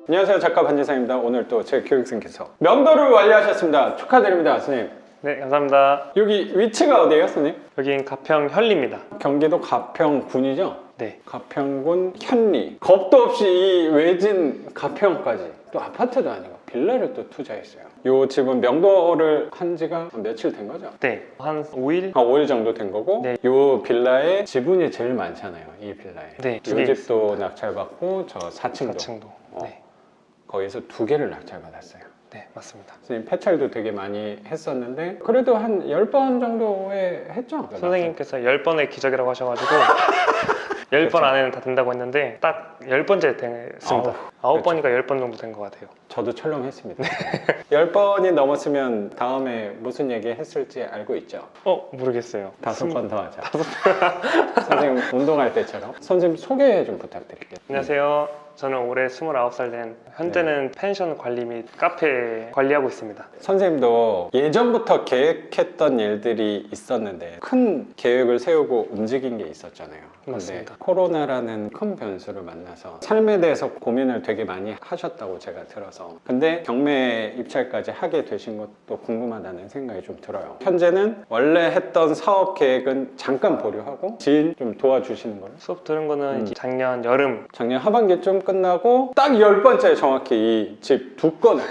안녕하세요, 작가 반지상입니다. 오늘 또 제 교육생께서 명도를 완료하셨습니다. 축하드립니다, 선생님. 네, 감사합니다. 여기 위치가 어디예요, 선생님? 여긴 가평 현리입니다. 경기도 가평군이죠? 네, 가평군 현리. 겁도 없이 이 외진 가평까지 또 아파트도 아니고 빌라를 또 투자했어요. 이 집은 명도를 한 지가 며칠 된 거죠? 네, 한 5일? 5일 정도 된 거고, 네. 이 빌라에 지분이 제일 많잖아요, 이 빌라에. 네, 이 두 개 집도 있습니다. 낙찰받고 저 4층도 4층도. 네, 거기서 2개를 낙찰받았어요. 네, 맞습니다. 선생님 폐찰도 되게 많이 했었는데 그래도 한 10번 정도에 했죠? 선생님께서 10번의 기적이라고 하셔가지고 10번 안에는 다 된다고 했는데 딱 10번째 됐습니다. 아우, 9번이니까 10번 정도 된 것 같아요. 저도 철렁했습니다. 10번이 넘었으면 다음에 무슨 얘기 했을지 알고 있죠? 모르겠어요. 5번 더 하자. 선생님 운동할 때처럼. 선생님 소개 좀 부탁드릴게요. 안녕하세요. 저는 올해 29살 된 현재는 펜션 관리 및 카페 관리하고 있습니다. 선생님도 예전부터 계획했던 일들이 있었는데 큰 계획을 세우고 움직인 게 있었잖아요. 근데 맞습니다. 코로나라는 큰 변수를 만나서 삶에 대해서 고민을 되게 많이 하셨다고 제가 들어서, 근데 경매 입찰까지 하게 되신 것도 궁금하다는 생각이 좀 들어요. 현재는 원래 했던 사업 계획은 잠깐 보류하고 지인 좀 도와주시는 걸로, 수업 들은 거는 이제 작년 여름. 작년 하반기쯤 끝나고 딱 10번째 정확히 이 집 2건을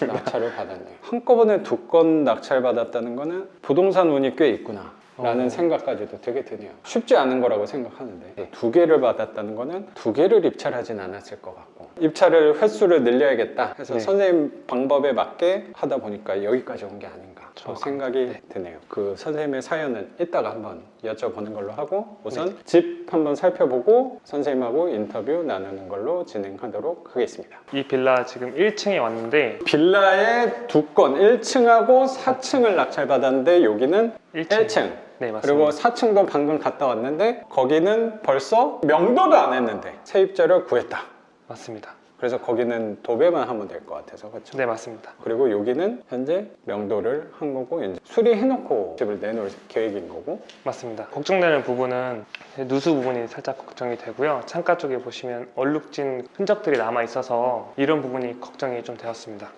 낙찰을 받았네요. 한꺼번에 2건 낙찰 받았다는 거는 부동산 운이 꽤 있구나 라는 생각까지도 되게 드네요. 쉽지 않은 거라고 생각하는데 2개를 받았다는 거는 2개를 입찰하진 않았을 것 같고, 입찰을 횟수를 늘려야겠다 해서 네. 선생님 방법에 맞게 하다 보니까 여기까지 온 게 아닌가 생각이 네. 드네요. 그 선생님의 사연은 이따가 한번 여쭤보는 걸로 하고, 우선 집 한번 살펴보고 선생님하고 인터뷰 나누는 걸로 진행하도록 하겠습니다. 이 빌라 지금 1층에 왔는데 빌라에 2건 1층하고 4층을 낙찰받았는데 여기는 1층. 네, 맞습니다. 그리고 4층도 방금 갔다 왔는데 거기는 벌써 명도도 안 했는데 세입자를 구했다. 맞습니다. 그래서 거기는 도배만 하면 될 것 같아서, 그렇죠? 네, 맞습니다. 그리고 여기는 현재 명도를 한 거고 이제 수리해놓고 집을 내놓을 계획인 거고. 맞습니다. 걱정되는 부분은 누수 부분이 살짝 걱정이 되고요. 창가 쪽에 보시면 얼룩진 흔적들이 남아 있어서 이런 부분이 걱정이 좀 되었습니다.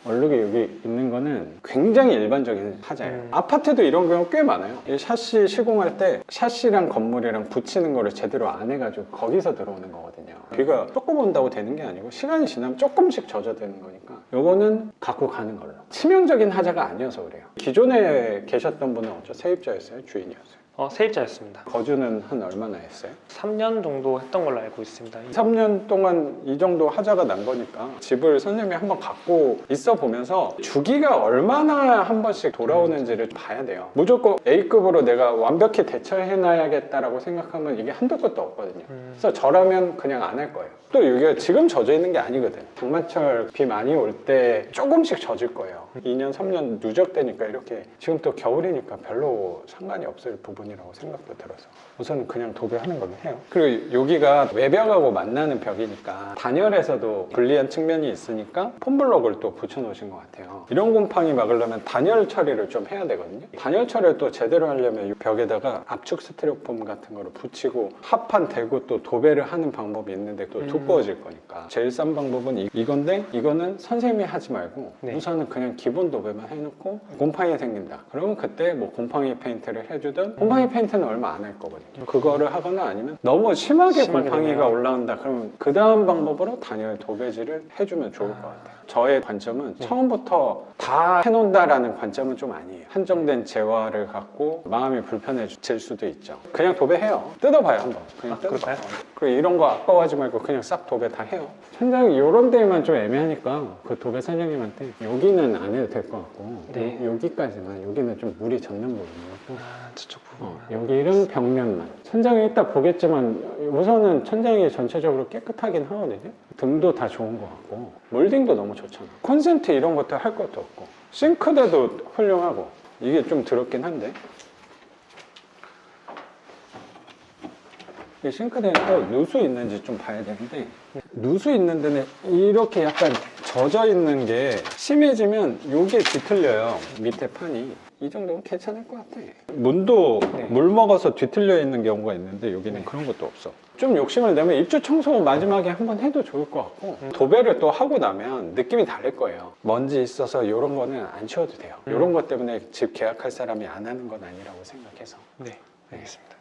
얼룩이 여기 있는 거는 굉장히 일반적인 하자예요. 아파트도 이런 경우 꽤 많아요. 이 샤시 시공할 때 샤시랑 건물이랑 붙이는 거를 제대로 안 해가지고 거기서 들어오는 거거든요. 비가 조금 온다고 되는 게 아니고 시간이 지나면 조금씩 젖어드는 거니까 요거는 갖고 가는 걸로. 치명적인 하자가 아니어서 그래요. 기존에 계셨던 분은 어쩌 세입자였어요? 주인이었어요? 세입자였습니다. 거주는 한 얼마나 했어요? 3년 정도 했던 걸로 알고 있습니다. 3년 동안 이 정도 하자가 난 거니까 집을 선생님이 한번 갖고 있어 보면서 주기가 얼마나 한 번씩 돌아오는지를 봐야 돼요. 무조건 A급으로 내가 완벽히 대처해 놔야겠다라고 생각하면 이게 한도 끝도 없거든요. 그래서 저라면 그냥 안 할 거예요. 또 여기가 지금 젖어 있는 게 아니거든. 장마철 비 많이 올 때 조금씩 젖을 거예요. 2년 3년 누적되니까 이렇게, 지금 또 겨울이니까 별로 상관이 없을 부분이라고 생각도 들어서 우선은 그냥 도배하는 걸로 해요. 그리고 여기가 외벽하고 만나는 벽이니까 단열에서도 불리한 측면이 있으니까 폼블럭을 또 붙여 놓으신 것 같아요. 이런 곰팡이 막으려면 단열 처리를 좀 해야 되거든요. 단열 처리를 또 제대로 하려면 이 벽에다가 압축 스티로폼 같은 거를 붙이고 합판 대고 또 도배를 하는 방법이 있는데 또 두꺼워질 거니까 제일 싼 방법은 이건데, 이거는 선생님이 하지 말고 네. 우선은 그냥 기본 도배만 해놓고 곰팡이 생긴다 그러면 그때 뭐 곰팡이 페인트를 해주든, 곰팡이 페인트는 얼마 안 할 거거든요. 그거를 하거나 아니면 너무 심하게 곰팡이가 되네요. 올라온다 그러면 그 다음 방법으로 단열 도배질을 해주면 좋을 것 같아요. 저의 관점은 처음부터 다 해놓는다라는 관점은 좀 아니에요. 한정된 재화를 갖고 마음이 불편해질 수도 있죠. 그냥 도배해요. 뜯어봐요, 한번. 그냥 뜯어봐요. 그럴까요? 그리고 이런 거 아까워하지 말고 그냥 싹 도배 다 해요. 천장이 이런 데만 좀 애매하니까 그 도배 사장님한테 여기는 안 해도 될 것 같고, 네. 여기까지만, 여기는 좀 물이 젖는 부분이고, 저쪽 부분. 여기는 벽면만. 천장에 이따 보겠지만 우선은 천장이 전체적으로 깨끗하긴 하거든요. 등도 다 좋은 것 같고 몰딩도 너무 좋잖아. 콘센트 이런 것도 할 것도 없고 싱크대도 훌륭하고. 이게 좀 더럽긴 한데 이 싱크대는 또 누수 있는지 좀 봐야 되는데, 누수 있는 데는 이렇게 약간 젖어 있는 게 심해지면 이게 뒤틀려요. 밑에 판이 이 정도면 괜찮을 것 같아. 문도 네. 물 먹어서 뒤틀려 있는 경우가 있는데 여기는 네. 그런 것도 없어. 좀 욕심을 내면 입주 청소 마지막에 한번 해도 좋을 것 같고 도배를 또 하고 나면 느낌이 다를 거예요. 먼지 있어서 이런 거는 안 치워도 돼요. 이런 것 때문에 집 계약할 사람이 안 하는 건 아니라고 생각해서. 네, 알겠습니다.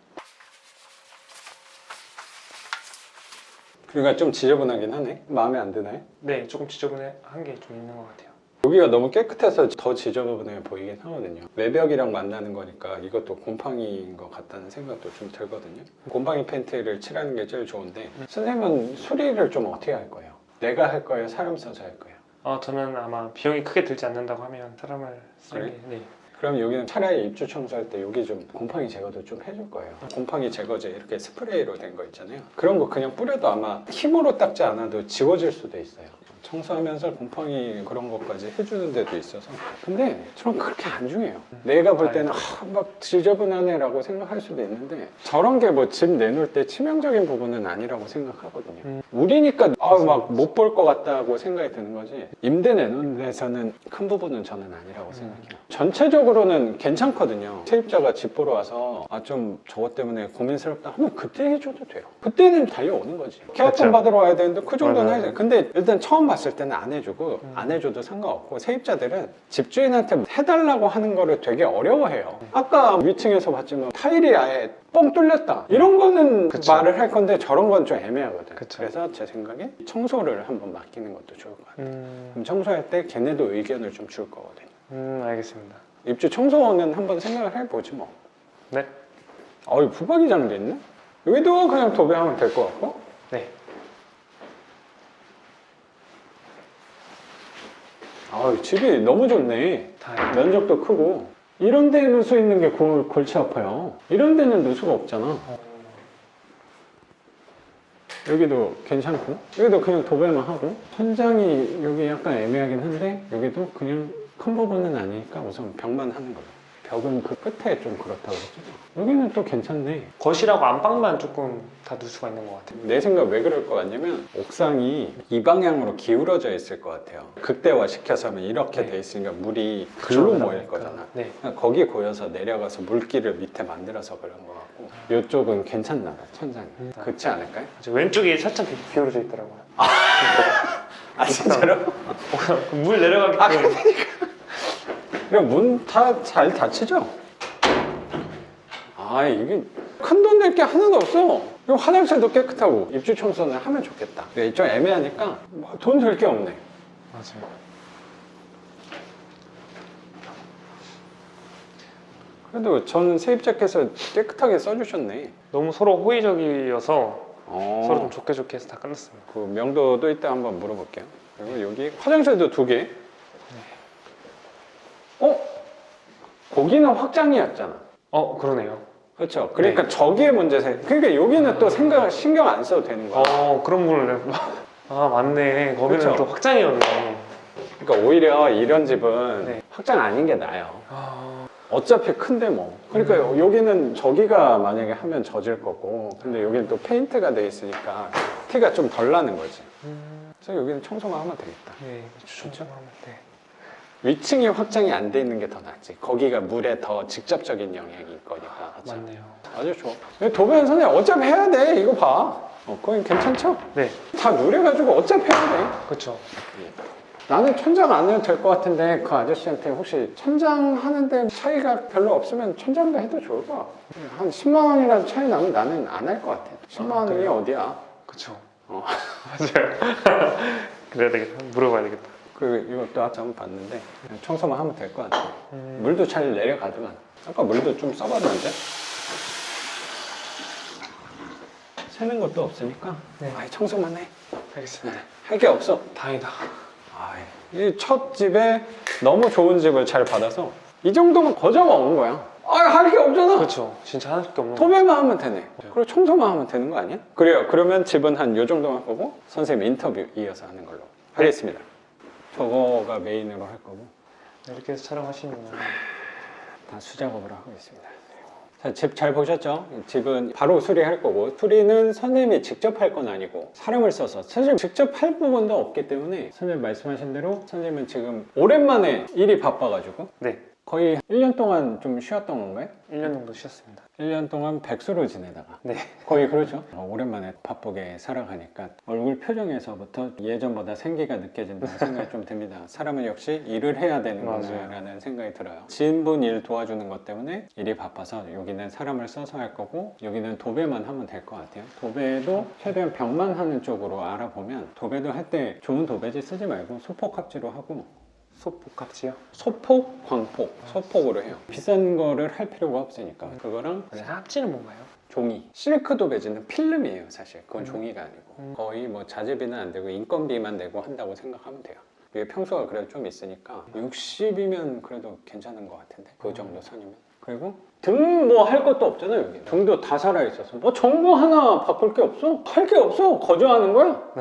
그러니까 좀 지저분하긴 하네. 마음에 안 드나요? 네, 조금 지저분한 게 좀 있는 것 같아요. 여기가 너무 깨끗해서 더 지저분해 보이긴 하거든요. 외벽이랑 만나는 거니까 이것도 곰팡이인 것 같다는 생각도 좀 들거든요. 곰팡이 페인트를 칠하는 게 제일 좋은데 선생님은 수리를 좀 어떻게 할 거예요? 내가 할 거예요? 사람 써서 할 거예요? 저는 아마 비용이 크게 들지 않는다고 하면 사람을 쓰는 그래? 게 네. 그럼 여기는 차라리 입주 청소할 때 여기 좀 곰팡이 제거도 좀 해줄 거예요. 곰팡이 제거제 이렇게 스프레이로 된 거 있잖아요. 그런 거 그냥 뿌려도 아마 힘으로 닦지 않아도 지워질 수도 있어요. 청소하면서 곰팡이 그런 것까지 해주는 데도 있어서. 근데 저는 그렇게 안 중요해요. 내가 볼 때는 막 지저분하네 라고 생각할 수도 있는데 저런 게 뭐 집 내놓을 때 치명적인 부분은 아니라고 생각하거든요. 우리니까 막 못 볼 것 같다고 생각이 드는 거지 임대 내놓는 데서는 큰 부분은 저는 아니라고 생각해요. 전체적으로는 괜찮거든요. 세입자가 집 보러 와서 좀 저것 때문에 고민스럽다 하면 그때 해줘도 돼요. 그때는 달려오는 거지. 계약금 그쵸. 받으러 와야 되는데 그 정도는 맞아요. 해야죠. 근데 일단 처음 봤을 때는 안 해주고 안 해줘도 상관없고 세입자들은 집주인한테 해달라고 하는 거를 되게 어려워해요. 아까 위층에서 봤지만 타일이 아예 뻥 뚫렸다 이런 거는 그쵸. 말을 할 건데 저런 건 좀 애매하거든. 그쵸. 그래서 제 생각에 청소를 한번 맡기는 것도 좋을 것 같아요. 그럼 청소할 때 걔네도 의견을 좀 줄 거거든요. 알겠습니다. 입주 청소는 한번 생각을 해보지 뭐. 네. 부박이 자는 게 있네? 여기도 그냥 도배하면 될 것 같고. 네. 집이 너무 좋네. 다행이다. 면적도 크고. 이런 데 누수 있는 게 골치 아파요. 이런 데는 누수가 없잖아. 여기도 괜찮고 여기도 그냥 도배만 하고 천장이 여기 약간 애매하긴 한데 여기도 그냥 큰 부분은 아니니까 우선 벽만 하는 걸로. 벽은 그 끝에 좀 그렇다고 그랬죠. 여기는 또 괜찮네. 거실하고 안방만 조금 다 누수가 있는 것 같아요. 내 생각 왜 그럴 것 같냐면 옥상이 이 방향으로 기울어져 있을 것 같아요. 극대화 시켜서 하면 이렇게 네. 돼 있으니까 물이 글로 모일 그러니까. 거잖아. 네. 그러니까 거기 고여서 내려가서 물기를 밑에 만들어서 그런 것 같고 이쪽은 괜찮나 봐. 천장이. 그렇지 않을까요? 왼쪽이 살짝 기울어져 있더라고요. 진짜로? 물 내려가기 때문에. 그럼 문 다 잘 닫히죠? 이게 큰 돈 낼 게 하나도 없어. 그리고 화장실도 깨끗하고 입주 청소는 하면 좋겠다. 근데 좀 애매하니까 돈 들 게 없네. 맞아요. 그래도 저는 세입자께서 깨끗하게 써주셨네. 너무 서로 호의적이어서 서로 좀 어, 좋게 좋게 해서 다 끝났습니다. 그 명도도 이따 한번 물어볼게요. 그리고 여기 화장실도 2개. 거기는 확장이었잖아. 그러네요. 그렇죠. 그러니까 저기에 문제 그러니까 여기는 또 신경 안 써도 되는 거야. 그런 부분을 맞네. 거기는 그쵸? 또 확장이었네. 그러니까 오히려 이런 집은 네. 확장 아닌 게 나아요. 어차피 큰데 뭐. 그러니까 여기는 저기가 만약에 하면 젖을 거고, 근데 여기는 또 페인트가 돼 있으니까 티가 좀 덜 나는 거지. 그래서 여기는 청소만 하면 되겠다. 네, 추천하면 네. 위층이 확장이 안 돼 있는 게 더 낫지. 거기가 물에 더 직접적인 영향이 있거니까. 그쵸? 맞네요. 아주 좋아. 도배는 선생님 어차피 해야 돼. 이거 봐. 거긴 괜찮죠? 네, 다 누래가지고 어차피 해야 돼. 그렇죠. 나는 천장 안 해도 될 것 같은데 그 아저씨한테 혹시 천장 하는데 차이가 별로 없으면 천장도 해도 좋을 것 같고 한 10만 원이라도 차이 나면 나는 안 할 것 같아. 10만 원이 그래요? 어디야? 그렇죠. 어. 맞아요. 그래야 되겠다. 물어봐야 되겠다. 그리고 이것도 아까 한번 봤는데 청소만 하면 될 것 같아. 물도 잘 내려가더만. 아까 물도 좀 써봤는데 새는 것도 없으니까 네. 청소만 해. 알겠습니다. 할 게 없어. 다행이다. 이 첫 집에 너무 좋은 집을 잘 받아서 이 정도면 거저가 오는 거야. 할 게 없잖아. 그렇죠. 진짜 하나밖에 없는 거. 도배만 하면 되네. 그리고 청소만 하면 되는 거 아니야? 그래요. 그러면 집은 한 요 정도만 보고 선생님 인터뷰 이어서 하는 걸로 하겠습니다. 저거가 메인으로 할 거고 이렇게 해서 촬영하시면 다 수작업으로 하고 있습니다. 자, 집 잘 보셨죠? 집은 바로 수리할 거고 수리는 선생님이 직접 할 건 아니고 사람을 써서 사실 직접 할 부분도 없기 때문에 선생님 말씀하신 대로 선생님은 지금 오랜만에 일이 바빠가지고 네. 거의 1년 동안 좀 쉬었던 건가요? 1년 정도 쉬었습니다. 1년 동안 백수로 지내다가 네. 거의 그렇죠. 오랜만에 바쁘게 살아가니까 얼굴 표정에서부터 예전보다 생기가 느껴진다는 생각이 좀 듭니다. 사람은 역시 일을 해야 되는 맞아요. 거라는 생각이 들어요. 지인분 일 도와주는 것 때문에 일이 바빠서 여기는 사람을 써서 할 거고 여기는 도배만 하면 될 것 같아요. 도배도 최대한 벽만 하는 쪽으로 알아보면 도배도 할 때 좋은 도배지 쓰지 말고 소폭합지로 하고 소복합지요? 소폭, 광폭, 소폭으로 해요. 비싼 거를 할 필요가 없으니까 그거랑 합지는 뭔가요? 종이. 실크 도배지는 필름이에요, 사실. 그건 종이가 아니고. 거의 뭐 자재비는 안 되고 인건비만 내고 한다고 생각하면 돼요. 이게 평수가 그래도 좀 있으니까 60이면 그래도 괜찮은 것 같은데 그 정도 선이면. 그리고 등 뭐 할 것도 없잖아요, 여기. 등도 다 살아있어서 뭐 전구 하나 바꿀 게 없어? 할 게 없어. 거저하는 거야.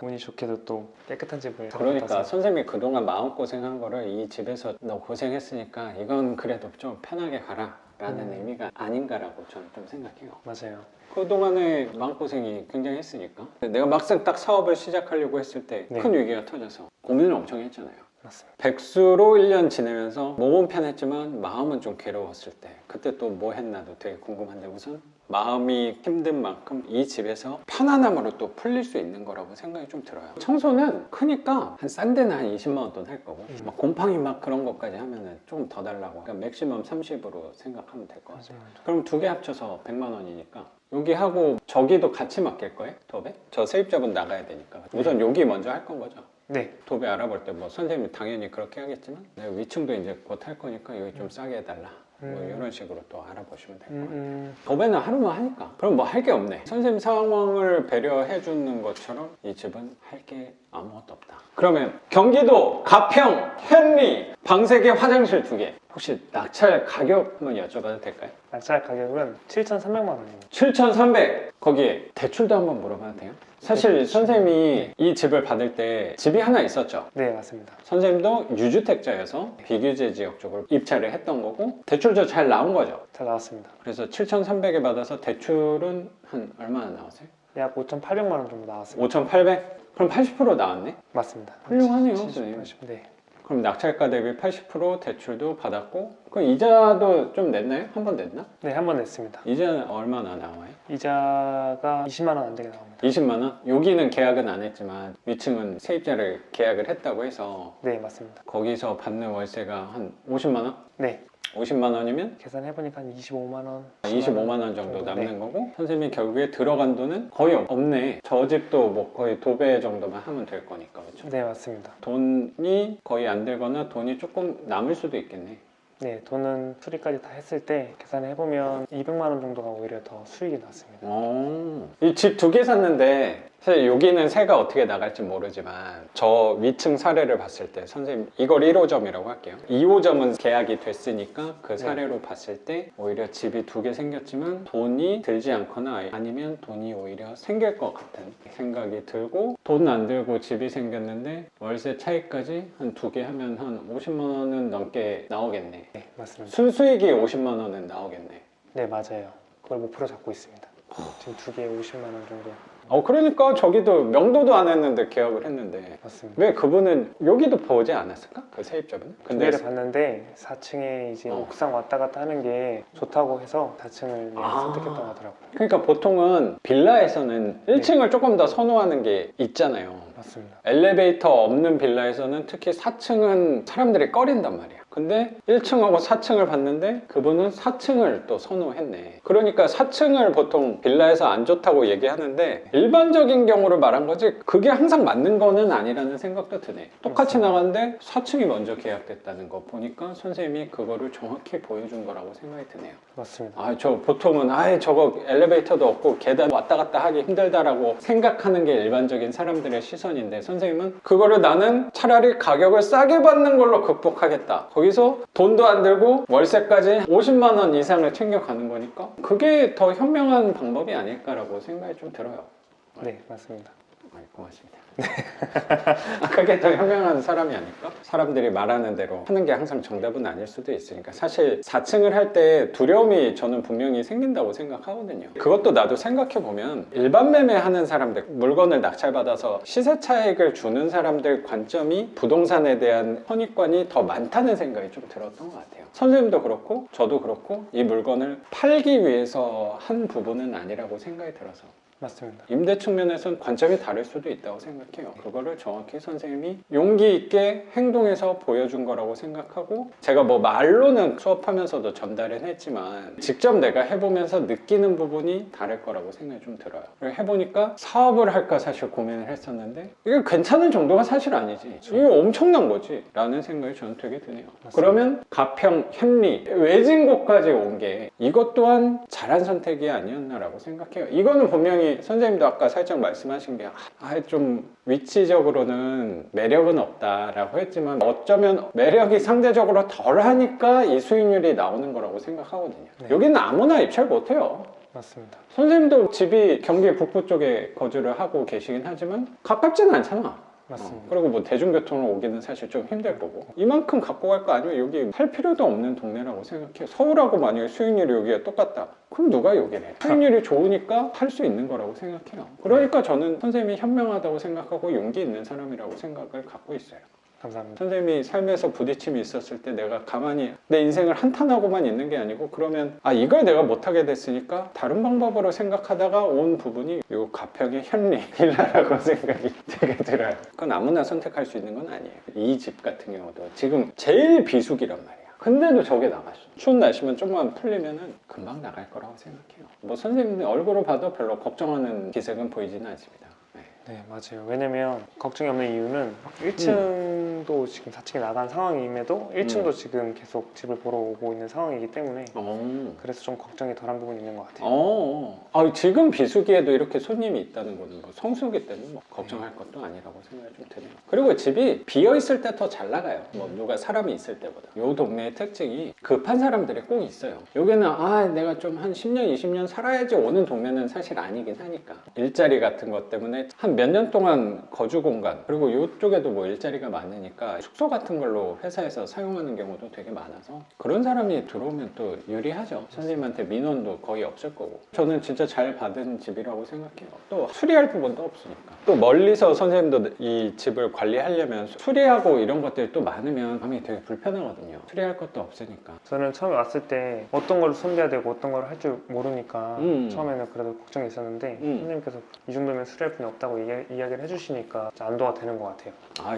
운이 좋게도 또 깨끗한 집을 그러니까 받아서. 선생님이 그동안 마음고생한 거를 이 집에서 너 고생했으니까 이건 그래도 좀 편하게 가라 라는 의미가 아닌가라고 저는 좀 생각해요. 맞아요. 그동안에 마음고생이 굉장히 했으니까 내가 막상 딱 사업을 시작하려고 했을 때 큰 네. 위기가 터져서 고민을 엄청 했잖아요. 맞습니다. 백수로 1년 지내면서 몸은 편했지만 마음은 좀 괴로웠을 때 그때 또 뭐 했나도 되게 궁금한데 우선 마음이 힘든 만큼 이 집에서 편안함으로 또 풀릴 수 있는 거라고 생각이 좀 들어요. 청소는 크니까 한 싼 데는 한 20만 원 돈 할 거고 막 곰팡이 막 그런 것까지 하면은 조금 더 달라고 그러니까 맥시멈 30으로 생각하면 될 것 같아요. 맞아요. 그럼 두 개 합쳐서 100만 원이니까 여기 하고 저기도 같이 맡길 거예요? 도배? 저 세입자분 나가야 되니까 우선 여기 먼저 할 건 거죠. 네. 도배 알아볼 때 뭐 선생님이 당연히 그렇게 하겠지만 내가 위층도 이제 곧 할 거니까 여기 좀 싸게 해달라 뭐 이런 식으로 또 알아보시면 될 것 같아요. 도배는 하루만 하니까 그럼 뭐 할 게 없네. 선생님 상황을 배려해 주는 것처럼 이 집은 할 게 아무것도 없다. 그러면 경기도 가평 현리 방세계 화장실 2개 혹시 낙찰 가격 한번 여쭤봐도 될까요? 낙찰 가격은 7,300만 원입니다. 7,300 거기에 대출도 한번 물어봐도 돼요? 사실 선생님이 이 집을 받을 때 집이 하나 있었죠. 네, 맞습니다. 선생님도 유주택자여서 비규제 지역 쪽으로 입찰을 했던 거고 대출도 잘 나온 거죠. 잘 나왔습니다. 그래서 7,300에 받아서 대출은 한 얼마나 나왔어요? 약 5,800만 원 정도 나왔습니다. 5,800? 그럼 80% 나왔네? 맞습니다. 훌륭하네요, 70, 선생님. 80, 네. 그럼 낙찰가 대비 80% 대출도 받았고 그 이자도 좀 냈나요? 한 번 냈나? 네, 한 번 냈습니다. 이자는 얼마나 나와요? 이자가 20만 원 안 되게 나옵니다. 20만 원? 여기는 계약은 안 했지만 위층은 세입자를 계약을 했다고 해서 네, 맞습니다. 거기서 받는 월세가 한 50만 원? 네. 50만 원이면 계산해보니까 한 25만 원. 25만 원 정도 남는 네. 거고 선생님이 결국에 들어간 돈은 거의 없네. 저 집도 뭐 거의 도배 정도만 하면 될 거니까 그렇죠? 네, 맞습니다. 돈이 거의 안 들거나 돈이 조금 남을 수도 있겠네. 네, 돈은 수리까지 다 했을 때 계산해보면 200만 원 정도가 오히려 더 수익이 났습니다. 이 집 2개 샀는데 사실 여기는 세가 어떻게 나갈지 모르지만 저 위층 사례를 봤을 때 선생님 이걸 1호점이라고 할게요. 2호점은 계약이 됐으니까 그 사례로 봤을 때 오히려 집이 2개 생겼지만 돈이 들지 않거나 아니면 돈이 오히려 생길 것 같은 생각이 들고 돈 안 들고 집이 생겼는데 월세 차익까지 한 2개 하면 한 50만 원은 넘게 나오겠네. 네, 맞습니다. 순수익이 50만 원은 나오겠네. 네, 맞아요. 그걸 목표로 잡고 있습니다. 지금 2개에 50만 원 정도. 그러니까 저기도 명도도 안 했는데 계약을 했는데 맞습니다. 왜 그분은 여기도 보지 않았을까? 그 세입자분은? 두 개를 봤는데 4층에 이제 옥상 왔다 갔다 하는 게 좋다고 해서 4층을 선택했다고 하더라고요. 그러니까 보통은 빌라에서는 1층을 조금 더 선호하는 게 있잖아요. 맞습니다. 엘리베이터 없는 빌라에서는 특히 4층은 사람들이 꺼린단 말이야. 근데 1층하고 4층을 봤는데 그분은 4층을 또 선호했네. 그러니까 4층을 보통 빌라에서 안 좋다고 얘기하는데 일반적인 경우를 말한 거지 그게 항상 맞는 거는 아니라는 생각도 드네. 똑같이 나갔는데 4층이 먼저 계약됐다는 거 보니까 선생님이 그거를 정확히 보여준 거라고 생각이 드네요. 맞습니다. 저 보통은 저거 엘리베이터도 없고 계단 왔다 갔다 하기 힘들다라고 생각하는 게 일반적인 사람들의 시선인데 선생님은 그거를 나는 차라리 가격을 싸게 받는 걸로 극복하겠다. 거기서 돈도 안 들고 월세까지 50만 원 이상을 챙겨가는 거니까 그게 더 현명한 방법이 아닐까라고 생각이 좀 들어요. 네, 맞습니다. 고맙습니다. 그게 더 현명한 사람이 아닐까? 사람들이 말하는 대로 하는 게 항상 정답은 아닐 수도 있으니까 사실 4층을 할 때 두려움이 저는 분명히 생긴다고 생각하거든요. 그것도 나도 생각해보면 일반 매매하는 사람들, 물건을 낙찰받아서 시세 차익을 주는 사람들 관점이 부동산에 대한 선입관이 더 많다는 생각이 좀 들었던 것 같아요. 선생님도 그렇고 저도 그렇고 이 물건을 팔기 위해서 한 부분은 아니라고 생각이 들어서 맞습니다. 임대 측면에서는 관점이 다를 수도 있다고 생각해요. 그거를 정확히 선생님이 용기 있게 행동해서 보여준 거라고 생각하고 제가 뭐 말로는 수업하면서도 전달은 했지만 직접 내가 해보면서 느끼는 부분이 다를 거라고 생각이 좀 들어요. 그리고 해보니까 사업을 할까 사실 고민을 했었는데 이게 괜찮은 정도가 사실 아니지. 이게 엄청난 거지 라는 생각이 저는 되게 드네요. 맞습니다. 그러면 가평, 현리, 외진곳까지 온 게 이것 또한 잘한 선택이 아니었나라고 생각해요. 이거는 분명히 선생님도 아까 살짝 말씀하신 게 좀 위치적으로는 매력은 없다라고 했지만 어쩌면 매력이 상대적으로 덜하니까 이 수익률이 나오는 거라고 생각하거든요. 네. 여기는 아무나 입찰 못해요. 맞습니다. 선생님도 집이 경기 북부 쪽에 거주를 하고 계시긴 하지만 가깝지는 않잖아. 맞습니다. 그리고 뭐 대중교통으로 오기는 사실 좀 힘들 거고 이만큼 갖고 갈 거 아니면 여기 할 필요도 없는 동네라고 생각해요. 서울하고 만약에 수익률이 여기가 똑같다 그럼 누가 여기를 해? 수익률이 좋으니까 할 수 있는 거라고 생각해요. 그러니까 저는 선생님이 현명하다고 생각하고 용기 있는 사람이라고 생각을 갖고 있어요. 감사합니다. 선생님이 삶에서 부딪힘이 있었을 때 내가 가만히 내 인생을 한탄하고만 있는 게 아니고 그러면 이걸 내가 못하게 됐으니까 다른 방법으로 생각하다가 온 부분이 요 가평의 현리 빌라라고 생각이 되게 들어요. 그건 아무나 선택할 수 있는 건 아니에요. 이 집 같은 경우도 지금 제일 비수기란 말이야. 근데도 저게 나갔어. 추운 날씨면 좀만 풀리면은 금방 나갈 거라고 생각해요. 뭐 선생님 얼굴을 봐도 별로 걱정하는 기색은 보이지는 않습니다. 네, 맞아요. 왜냐면 걱정이 없는 이유는 1층도 지금 4층에 나간 상황임에도 1층도 지금 계속 집을 보러 오고 있는 상황이기 때문에 그래서 좀 걱정이 덜한 부분이 있는 것 같아요. 지금 비수기에도 이렇게 손님이 있다는 거는 뭐 성수기 때는 뭐 걱정할 것도 아니라고 생각이 좀 드네요. 그리고 집이 비어있을 때 더 잘 나가요. 뭐 누가 사람이 있을 때보다. 요 동네의 특징이 급한 사람들이 꼭 있어요. 여기는 내가 좀 한 10년, 20년 살아야지 오는 동네는 사실 아니긴 하니까. 일자리 같은 것 때문에 한 몇 년 동안 거주 공간 그리고 이쪽에도 뭐 일자리가 많으니까 숙소 같은 걸로 회사에서 사용하는 경우도 되게 많아서 그런 사람이 들어오면 또 유리하죠. 선생님한테 민원도 거의 없을 거고 저는 진짜 잘 받은 집이라고 생각해요. 또 수리할 부분도 없으니까 또 멀리서 선생님도 이 집을 관리하려면 수리하고 이런 것들이 또 많으면 마음이 되게 불편하거든요. 수리할 것도 없으니까. 저는 처음에 왔을 때 어떤 걸 손대야 되고 어떤 걸 할 줄 모르니까 처음에는 그래도 걱정이 있었는데 선생님께서 이 정도면 수리할 분이 없다고 이야기를 해주시니까 안도가 되는 것 같아요.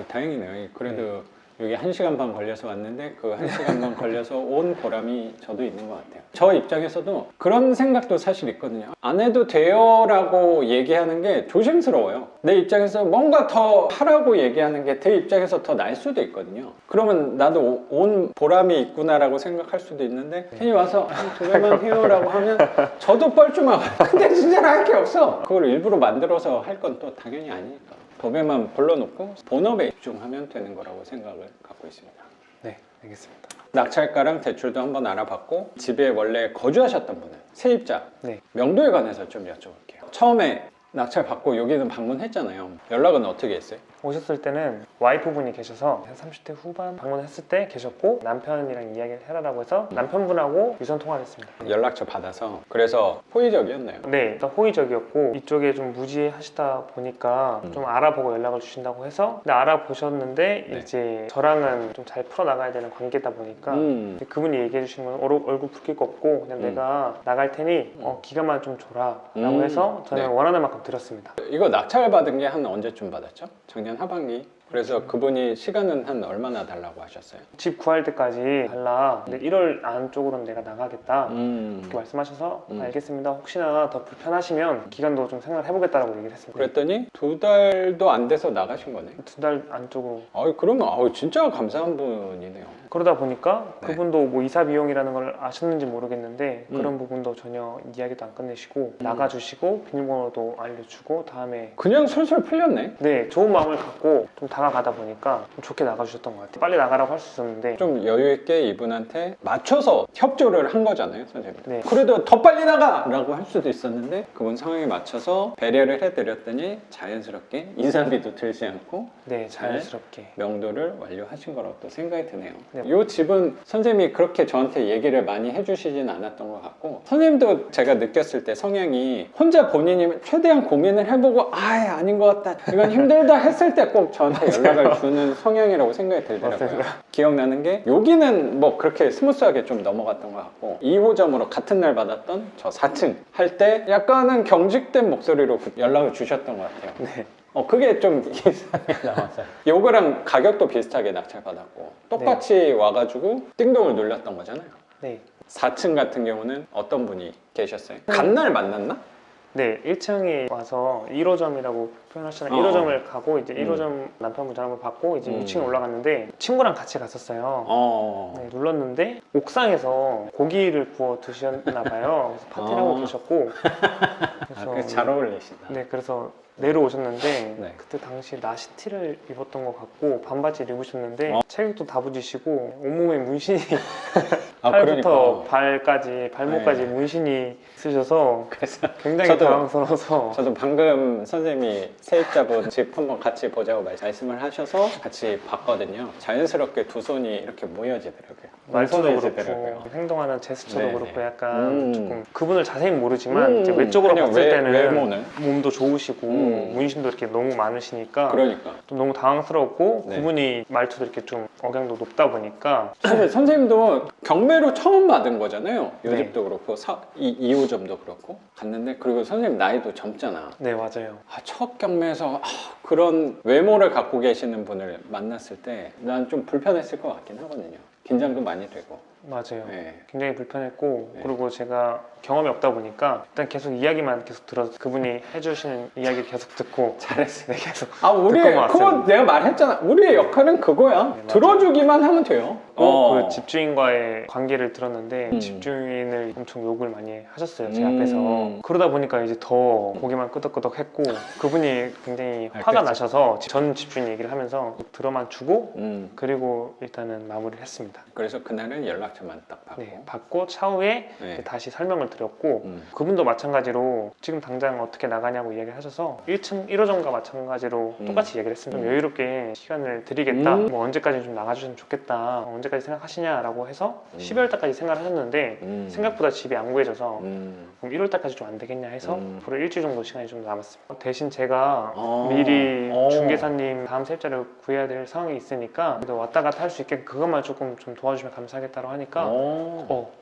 다행이네요. 그래도 여기 1시간 반 걸려서 왔는데 그 1시간 반 걸려서 온 보람이 저도 있는 것 같아요. 저 입장에서도 그런 생각도 사실 있거든요. 안 해도 돼요 라고 얘기하는 게 조심스러워요. 내 입장에서 뭔가 더 하라고 얘기하는 게 제 입장에서 더 나을 수도 있거든요. 그러면 나도 온 보람이 있구나 라고 생각할 수도 있는데 괜히 와서 한 2배만 해요 라고 하면 저도 뻘쭘하고 근데 진짜 할 게 없어. 그걸 일부러 만들어서 할 건 또 당연히 아니니까. 도배만 불러놓고 본업에 집중하면 되는 거라고 생각을 갖고 있습니다. 네, 알겠습니다. 낙찰가랑 대출도 한번 알아봤고 집에 원래 거주하셨던 분은 세입자 네. 명도에 관해서 좀 여쭤볼게요. 처음에 낙찰 받고 여기는 방문했잖아요. 연락은 어떻게 했어요? 오셨을 때는 와이프분이 계셔서 한 30대 후반 방문했을 때 계셨고 남편이랑 이야기를 해라라고 해서 남편분하고 유선 통화를 했습니다. 연락처 받아서 그래서 호의적이었나요? 네, 일단 호의적이었고 이쪽에 좀 무지하시다 보니까 좀 알아보고 연락을 주신다고 해서 근데 알아보셨는데 네. 이제 저랑은 좀 잘 풀어나가야 되는 관계다 보니까 그분이 얘기해 주시는 건 얼굴 붉힐 거 없고 그냥 내가 나갈 테니 기간만 좀 줘라 라고 해서 저는 네. 원하는 만큼 드렸습니다. 이거 낙찰 받은 게 한 언제쯤 받았죠? 작년 하반기? 그래서 그분이 시간은 한 얼마나 달라고 하셨어요? 집 구할 때까지 달라. 근데 1월 안쪽으로는 내가 나가겠다. 그렇게 말씀하셔서 알겠습니다. 혹시나 더 불편하시면 기간도 좀 생각을 해보겠다라고 얘기를 했습니다. 그랬더니 2달도 안 돼서 나가신 거네. 2달 안쪽으로. 그러면 진짜 감사한 분이네요. 그러다 보니까 네. 그분도 뭐 이사 비용이라는 걸 아셨는지 모르겠는데 그런 부분도 전혀 이야기도 안 끝내시고 나가주시고 비밀번호도 알려주고 다음에 그냥 솔솔 풀렸네. 네, 좋은 마음을 갖고 좀 다가가다 보니까 좀 좋게 나가주셨던 것 같아요. 빨리 나가라고 할 수 있었는데 좀 여유 있게 이분한테 맞춰서 협조를 한 거잖아요, 선생님. 네. 그래도 더 빨리 나가라고 할 수도 있었는데 그분 상황에 맞춰서 배려를 해드렸더니 자연스럽게 인사비도 들지 않고 네, 자연스럽게. 명도를 완료하신 거라고 또 생각이 드네요. 네. 이 집은 선생님이 그렇게 저한테 얘기를 많이 해주시진 않았던 것 같고, 선생님도 제가 느꼈을 때 성향이 혼자 본인이 최대한 고민을 해보고 아닌 것 같다, 이건 힘들다 했을 때 꼭 저한테 연락을 주는 성향이라고 생각이 들더라고요. 맞아요. 기억나는 게 여기는 뭐 그렇게 스무스하게 좀 넘어갔던 것 같고, 2호점으로 같은 날 받았던 저 4층 할 때 약간은 경직된 목소리로 연락을 주셨던 것 같아요. 네. 그게 좀 이상하게 나왔어요. 요거랑 가격도 비슷하게 낙찰받았고 똑같이 와가지고 띵동을 눌렀던 거잖아요. 네. 4층 같은 경우는 어떤 분이 계셨어요? 간날 만났나? 네, 1층에 와서 1호점이라고 표현하시잖아요. 1호점을 가고 이제 1호점 남편분 전화번호 받고 이제 6층에 올라갔는데 친구랑 같이 갔었어요. 네, 눌렀는데 옥상에서 고기를 구워 드셨나 봐요. 그래서 파티를 하고 계셨고 그래서 잘 어울리신다. 네, 그래서 내려오셨는데 네. 그때 당시 나시티를 입었던 것 같고 반바지를 입으셨는데 체격도 다부지시고 온몸에 문신이 팔부터 발까지 발목까지 네. 문신이 있으셔서 그래서 굉장히 당황스러워서 저도 방금 선생님이 세입자분 집 한번 같이 보자고 말씀을 하셔서 같이 봤거든요. 자연스럽게 두 손이 이렇게 모여지더라고요. 말투도 모여지더라고요. 그렇고 행동하는 제스처도 네네. 그렇고 약간 조금 그분을 자세히 모르지만 음. 이제 외적으로 그냥 봤을 때는 외모는? 몸도 좋으시고 문신도 이렇게 너무 많으시니까 그러니까 좀 너무 당황스럽고 네. 그분이 말투도 이렇게 좀 억양도 높다 보니까 사실 선생님도 경매로 처음 받은 거잖아요. 이 네. 집도 그렇고 2호점도 그렇고 갔는데, 그리고 선생님 나이도 젊잖아. 네, 맞아요. 첫 경매에서 그런 외모를 갖고 계시는 분을 만났을 때 난 좀 불편했을 것 같긴 하거든요. 긴장도 많이 되고. 맞아요. 네. 굉장히 불편했고 네. 그리고 제가 경험이 없다 보니까 일단 계속 이야기만 계속 들어서 그분이 해주시는 이야기 계속 듣고 잘했어요. 네, 계속 우리의 듣고만 그건 왔어요. 내가 말했잖아. 우리의 역할은 그거야. 맞아요. 들어주기만 하면 돼요. 그 집주인과의 관계를 들었는데 집 집주인을 엄청 욕을 많이 하셨어요, 제 음. 앞에서. 그러다 보니까 이제 더 고개만 끄덕끄덕 했고 그분이 굉장히 화가 그렇죠. 나셔서 전 집주인 얘기를 하면서 들어만 주고 그리고 그리고 일단은 마무리를 했습니다. 그래서 그날은 연락처만 딱 받고. 네, 받고 차후에 네. 다시 설명을 드렸고 음. 그분도 마찬가지로 지금 당장 어떻게 나가냐고 이야기를 하셔서 1층 1호점과 마찬가지로 똑같이 얘기를 했습니다. 좀 여유롭게 시간을 드리겠다. 뭐 언제까지 좀 나가주시면 좋겠다. 언제까지 생각하시냐라고 해서 12월 달까지 생각을 하셨는데 생각보다 집이 안 구해져서 그럼 1월 달까지 좀 안 되겠냐 해서 앞으로 일주일 정도 시간이 좀 남았습니다. 대신 제가 미리 중개사님 다음 세입자를 구해야 될 상황이 있으니까 그래도 왔다 갔다 할 수 있게 그것만 조금 좀 도와주시면 감사하겠다고 하니까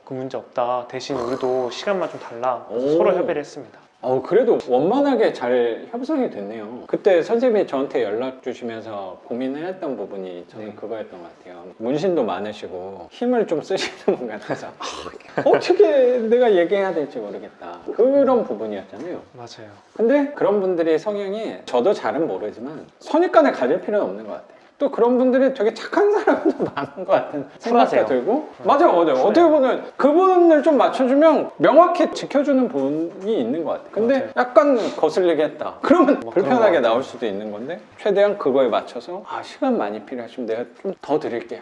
그 문제 없다. 대신 우리도 시간만 좀 달라. 그래서 서로 협의를 했습니다. 그래도 원만하게 잘 협상이 됐네요. 그때 선생님이 저한테 연락 주시면서 고민을 했던 부분이 저는 그거였던 것 같아요. 문신도 많으시고 힘을 좀 쓰시는 분 같아서 어떻게 내가 얘기해야 될지 모르겠다. 그런 부분이었잖아요. 맞아요. 근데 그런 분들이 성향이 저도 잘은 모르지만 선입관을 가질 필요는 없는 것 같아요. 또 그런 분들이 되게 착한 사람도 많은 것 같은 생각도 쿨하세요. 들고 맞아요. 어떻게 보면 그분을 좀 맞춰주면 명확히 지켜주는 분이 있는 것 같아요. 근데 맞아요. 약간 거슬리게 했다 그러면 뭐 불편하게 그런 것 나올 수도 있는 건데 최대한 그거에 맞춰서 시간 많이 필요하시면 내가 좀 더 드릴게.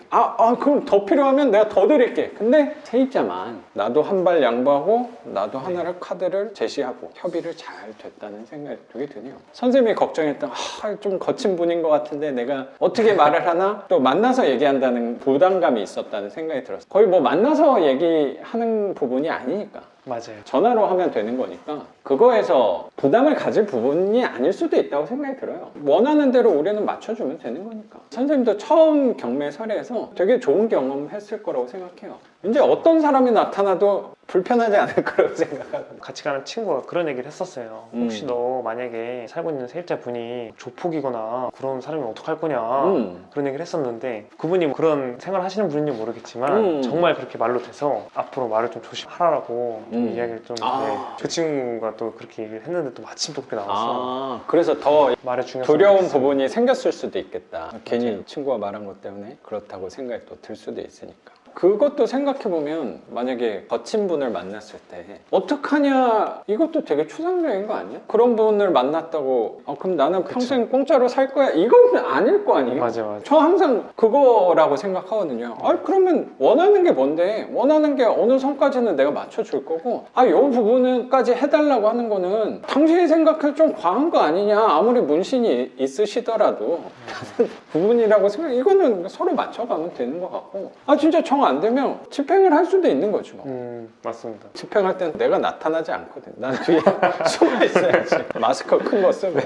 그럼 더 필요하면 내가 더 드릴게. 근데 세입자만 나도 한 발 양보하고 나도 하나를 카드를 제시하고 협의를 잘 됐다는 생각이 되게 드네요. 선생님이 걱정했던 좀 거친 분인 것 같은데 내가 어떻게 말을 하나? 또 만나서 얘기한다는 부담감이 있었다는 생각이 들었어요. 거의 뭐 만나서 얘기하는 부분이 아니니까. 맞아요. 전화로 하면 되는 거니까 그거에서 부담을 가질 부분이 아닐 수도 있다고 생각이 들어요. 원하는 대로 우리는 맞춰주면 되는 거니까. 선생님도 처음 경매 사례에서 되게 좋은 경험 했을 거라고 생각해요. 이제 어떤 사람이 나타나도 불편하지 않을 거라고 생각하고. 같이 가는 친구가 그런 얘기를 했었어요. 혹시 너 만약에 살고 있는 세입자분이 조폭이거나 그런 사람이 어떡할 거냐 그런 얘기를 했었는데 그분이 그런 생활 하시는 분인지 모르겠지만 정말 그렇게 말로 돼서 앞으로 말을 좀 조심하라고 좀 이야기를 좀 그 친구가 또 그렇게 얘기를 했는데 또 마침 또 그렇게 나왔어. 그래서 더 말의 중요성을 두려운 느꼈어요. 부분이 생겼을 수도 있겠다. 괜히 친구가 말한 것 때문에 그렇다고 생각이 또 들 수도 있으니까. 그것도 생각해보면 만약에 거친 분을 만났을 때 어떡하냐 이것도 되게 추상적인 거 아니야? 그런 분을 만났다고 그럼 나는 평생 공짜로 살 거야? 이건 아닐 거 아니에요? 맞아요. 저 항상 그거라고 생각하거든요. 그러면 원하는 게 뭔데? 원하는 게 어느 선까지는 내가 맞춰줄 거고 요 부분까지 해달라고 하는 거는 당신이 생각해 좀 과한 거 아니냐? 아무리 문신이 있으시더라도 부분이라고 생각 이거는 서로 맞춰가면 되는 것 같고 진짜 정 안 되면 집행을 할 수도 있는 거죠. 맞습니다. 집행할 때는 내가 나타나지 않거든. 난 뒤에 숨어 있어야지. 마스크 큰 거 쓰고.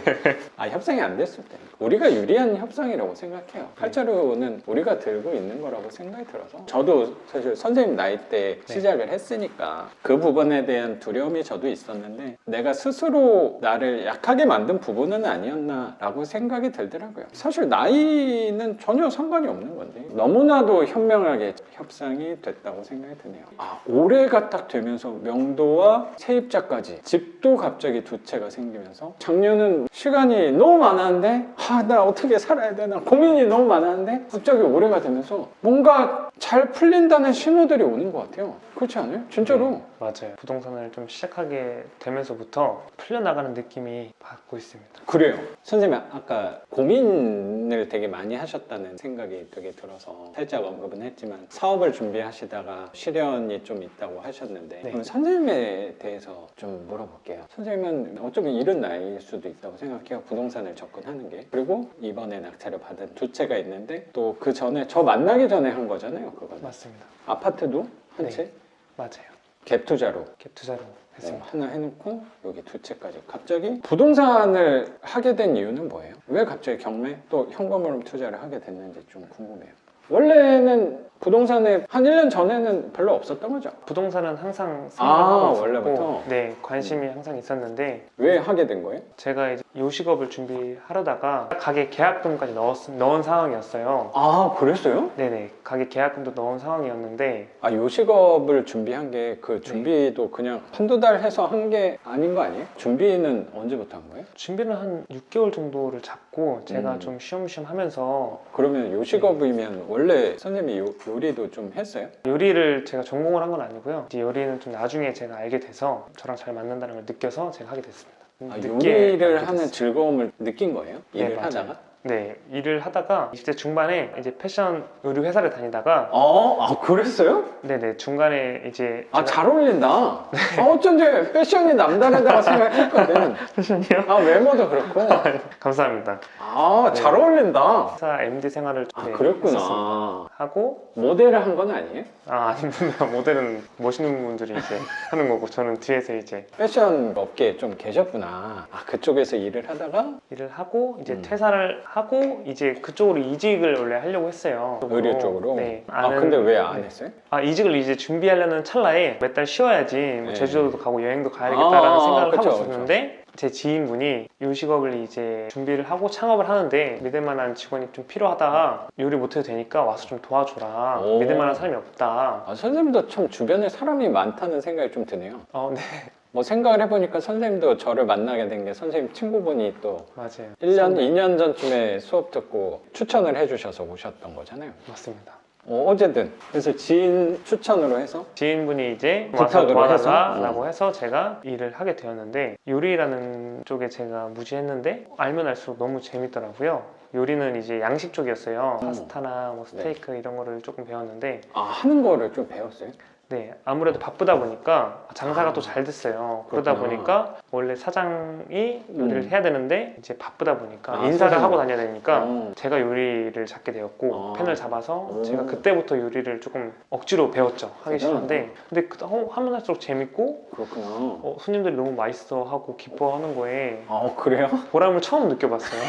협상이 안 됐을 때. 우리가 유리한 협상이라고 생각해요. 칼자루는 우리가 들고 있는 거라고 생각이 들어서. 저도 사실 선생님 나이 때 시작을 했으니까 그 부분에 대한 두려움이 저도 있었는데 내가 스스로 나를 약하게 만든 부분은 아니었나라고 생각이 들더라고요. 사실 나이는 전혀 상관이 없는 건데 너무나도 현명하게 협상이 됐다고 생각이 드네요. 올해가 딱 되면서 명도와 세입자까지 집도 갑자기 두 채가 생기면서 작년은 시간이 너무 많았는데 나 어떻게 살아야 되나 고민이 너무 많았는데 갑자기 올해가 되면서 뭔가 잘 풀린다는 신호들이 오는 것 같아요. 그렇지 않아요? 진짜로. 맞아요. 부동산을 좀 시작하게 되면서부터 풀려나가는 느낌이 받고 있습니다. 그래요. 선생님 아까 고민을 되게 많이 하셨다는 생각이 되게 들어서 살짝 언급은 했지만 사업을 준비하시다가 시련이 좀 있다고 하셨는데 그럼 선생님에 대해서 좀 물어볼게요. 선생님은 어쩌면 이른 나이일 수도 있다고 생각해요. 부동산을 접근하는 게. 그리고 이번에 낙찰을 받은 두 채가 있는데 또 그 전에 저 만나기 전에 한 거잖아요. 그거는. 맞습니다. 아파트도 한 채? 맞아요. 갭 투자로. 갭 투자로 했습니다. 하나 해놓고 여기 두 채까지. 갑자기 부동산을 하게 된 이유는 뭐예요? 왜 갑자기 경매 또 현금으로 투자를 하게 됐는지 좀 궁금해요. 원래는 부동산에 한 1년 전에는 별로 없었던 거죠? 부동산은 항상 생각하고 있었고 원래부터? 관심이 항상 있었는데 왜 하게 된 거예요? 제가 이제 요식업을 준비하려다가 가게 계약금까지 넣은 상황이었어요. 그랬어요? 네네, 가게 계약금도 넣은 상황이었는데 요식업을 준비한 게 그 준비도 그냥 한두 달 해서 한 게 아닌 거 아니에요? 준비는 언제부터 한 거예요? 준비를 한 6개월 정도를 잡고 제가 좀 쉬엄쉬엄 하면서 그러면 요식업이면 원래 선생님이 요리도 좀 했어요? 요리를 제가 전공을 한 건 아니고요. 이제 요리는 좀 나중에 제가 알게 돼서 저랑 잘 맞는다는 걸 느껴서 제가 하게 됐습니다. 늦게 요리를 알게 하는 됐어요. 즐거움을 느낀 거예요? 일을 맞아요. 하다가? 네, 일을 하다가 20대 중반에 이제 패션 의류 회사를 다니다가 그랬어요? 네네, 중간에 이제 잘 어울린다. 어쩐지 패션이 남다르다고 생각했거든. 패션이요? 외모도 그렇고. 감사합니다. 잘 어울린다. 회사 MD 생활을 그랬구나. 하고 모델을 한 건 아니에요? 아닙니다. 모델은 멋있는 분들이 이제 하는 거고 저는 뒤에서 이제 패션 업계에 좀 계셨구나. 그쪽에서 일을 하다가 일을 하고 이제 퇴사를 하고 이제 그쪽으로 이직을 원래 하려고 했어요. 의류 쪽으로? 네. 근데 왜 안 했어요? 이직을 이제 준비하려는 찰나에 몇 달 쉬어야지 뭐 제주도도 가고 여행도 가야겠다라는 생각을 그쵸, 하고 있었는데 제 지인분이 요식업을 이제 준비를 하고 창업을 하는데 믿을 만한 직원이 좀 필요하다. 요리 못해도 되니까 와서 좀 도와줘라. 믿을 만한 사람이 없다. 선생님도 참 주변에 사람이 많다는 생각이 좀 드네요. 네. 뭐 생각을 해보니까 선생님도 저를 만나게 된 게 선생님 친구분이 또 맞아요. 1년, 2년 전쯤에 수업 듣고 추천을 해주셔서 오셨던 거잖아요. 맞습니다. 어쨌든 그래서 지인 추천으로 해서 지인분이 이제 와서 부탁으로 도와달라고 해서 제가 일을 하게 되었는데 요리라는 쪽에 제가 무지했는데 알면 알수록 너무 재밌더라고요. 요리는 이제 양식 쪽이었어요. 파스타나 뭐 스테이크 이런 거를 조금 배웠는데 하는 거를 좀 배웠어요? 네, 아무래도 바쁘다 보니까 장사가 또 잘 됐어요. 그러다 그렇구나. 보니까 원래 사장이 요리를 해야 되는데 이제 바쁘다 보니까 인사를 사장님. 하고 다녀야 되니까 제가 요리를 잡게 되었고 펜을 잡아서 제가 그때부터 요리를 조금 억지로 배웠죠. 하기 싫은데 근데 하면 할수록 재밌고 그렇구나. 손님들이 너무 맛있어 하고 기뻐하는 거에 그래요? 보람을 처음 느껴봤어요.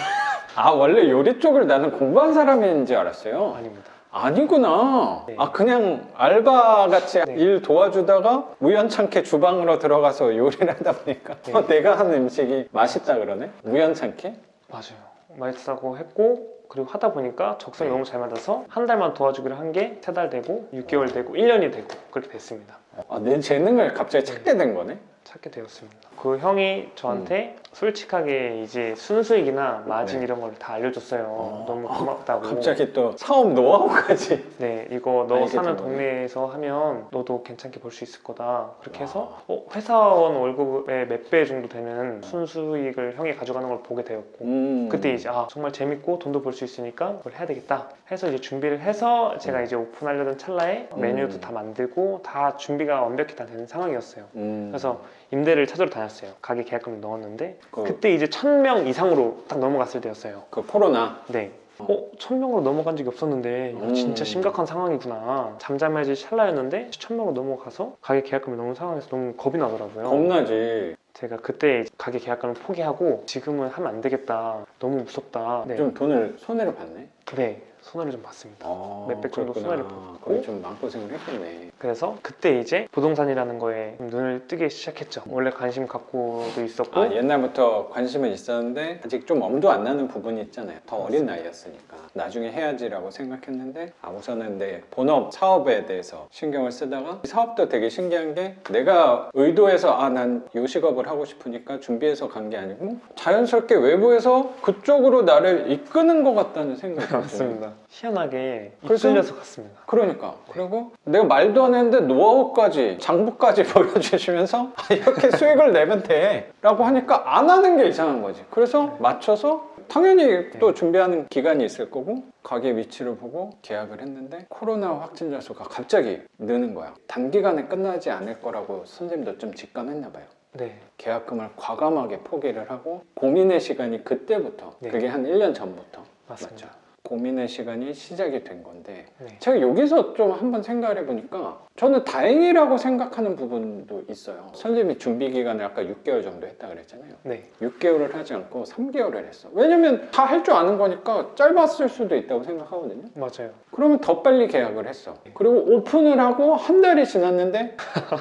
원래 요리 쪽을 나는 공부한 사람인 줄 알았어요. 아닙니다. 아니구나. 네. 그냥 알바같이 네. 일 도와주다가 우연찮게 주방으로 들어가서 요리를 하다 보니까 네. 내가 하는 음식이 맛있다 그러네? 우연찮게? 맞아요. 맛있다고 했고 그리고 하다 보니까 적성이 너무 잘 맞아서 한 달만 도와주기로 한 게 3달 되고 6개월 되고 1년이 되고 그렇게 됐습니다. 내 재능을 갑자기 찾게 된 거네? 찾게 되었습니다. 그 형이 저한테 솔직하게 이제 순수익이나 마진 네. 이런 걸 다 알려줬어요. 너무 고맙다고. 갑자기 또 사업 노하우까지. 네, 이거 너 알게 사는 된 거네. 동네에서 하면 너도 괜찮게 벌 수 있을 거다. 그렇게 해서 회사원 월급의 몇 배 정도 되는 순수익을 형이 가져가는 걸 보게 되었고 그때 이제 정말 재밌고 돈도 벌 수 있으니까 그걸 해야 되겠다 해서 이제 준비를 해서 제가 이제 오픈하려던 찰나에 메뉴도 다 만들고 다 준비가 완벽히 다 되는 상황이었어요. 그래서 임대를 찾으러 다녔어요. 가게 계약금을 넣었는데 그때 이제 1000명 이상으로 딱 넘어갔을 때였어요. 그 코로나. 네. 1000명으로 넘어간 적이 없었는데 이거 진짜 심각한 상황이구나. 잠잠해질 찰나였는데 1000명으로 넘어가서 가게 계약금이 넘은 상황에서 너무 겁이 나더라고요. 겁나지. 제가 그때 가게 계약금을 포기하고 지금은 하면 안 되겠다. 너무 무섭다. 네. 좀 돈을 손해를 봤네. 네. 손해를 좀 봤습니다. 몇백 정도 그렇구나. 손해를 봤고. 거기 좀 마음고생을 했겠네. 그래서 그때 이제 부동산이라는 거에 좀 눈을 뜨기 시작했죠. 원래 관심 갖고도 있었고 옛날부터 관심은 있었는데 아직 좀 엄두 안 나는 부분이 있잖아요. 더 어린 나이였으니까 나중에 해야지라고 생각했는데 우선은 내 본업 사업에 대해서 신경을 쓰다가 이 사업도 되게 신기한 게 내가 의도해서 난 요식업을 하고 싶으니까 준비해서 간 게 아니고 자연스럽게 외부에서 그쪽으로 나를 이끄는 것 같다는 생각이 들어요. 맞습니다. 희한하게 그래서- 이끌려서 갔습니다. 그러니까 그리고 내가 말도 안 했는데 노하우까지 장부까지 보여주시면서 이렇게 수익을 내면 돼 라고 하니까 안 하는 게 이상한 거지. 그래서 맞춰서 당연히 또 준비하는 기간이 있을 거고 가게 위치를 보고 계약을 했는데 코로나 확진자 수가 갑자기 느는 거야. 단기간에 끝나지 않을 거라고 선생님도 좀 직감했나 봐요. 네. 계약금을 과감하게 포기를 하고 고민의 시간이 그때부터 네. 그게 한 1년 전부터 맞습니다. 맞죠? 고민의 시간이 시작이 된 건데 네. 제가 여기서 좀 한번 생각을 해보니까 저는 다행이라고 생각하는 부분도 있어요. 선생님이 준비 기간을 아까 6개월 정도 했다 그랬잖아요. 네. 6개월을 하지 않고 3개월을 했어. 왜냐면 다 할 줄 아는 거니까 짧았을 수도 있다고 생각하거든요. 맞아요. 그러면 더 빨리 계약을 했어. 그리고 오픈을 하고 한 달이 지났는데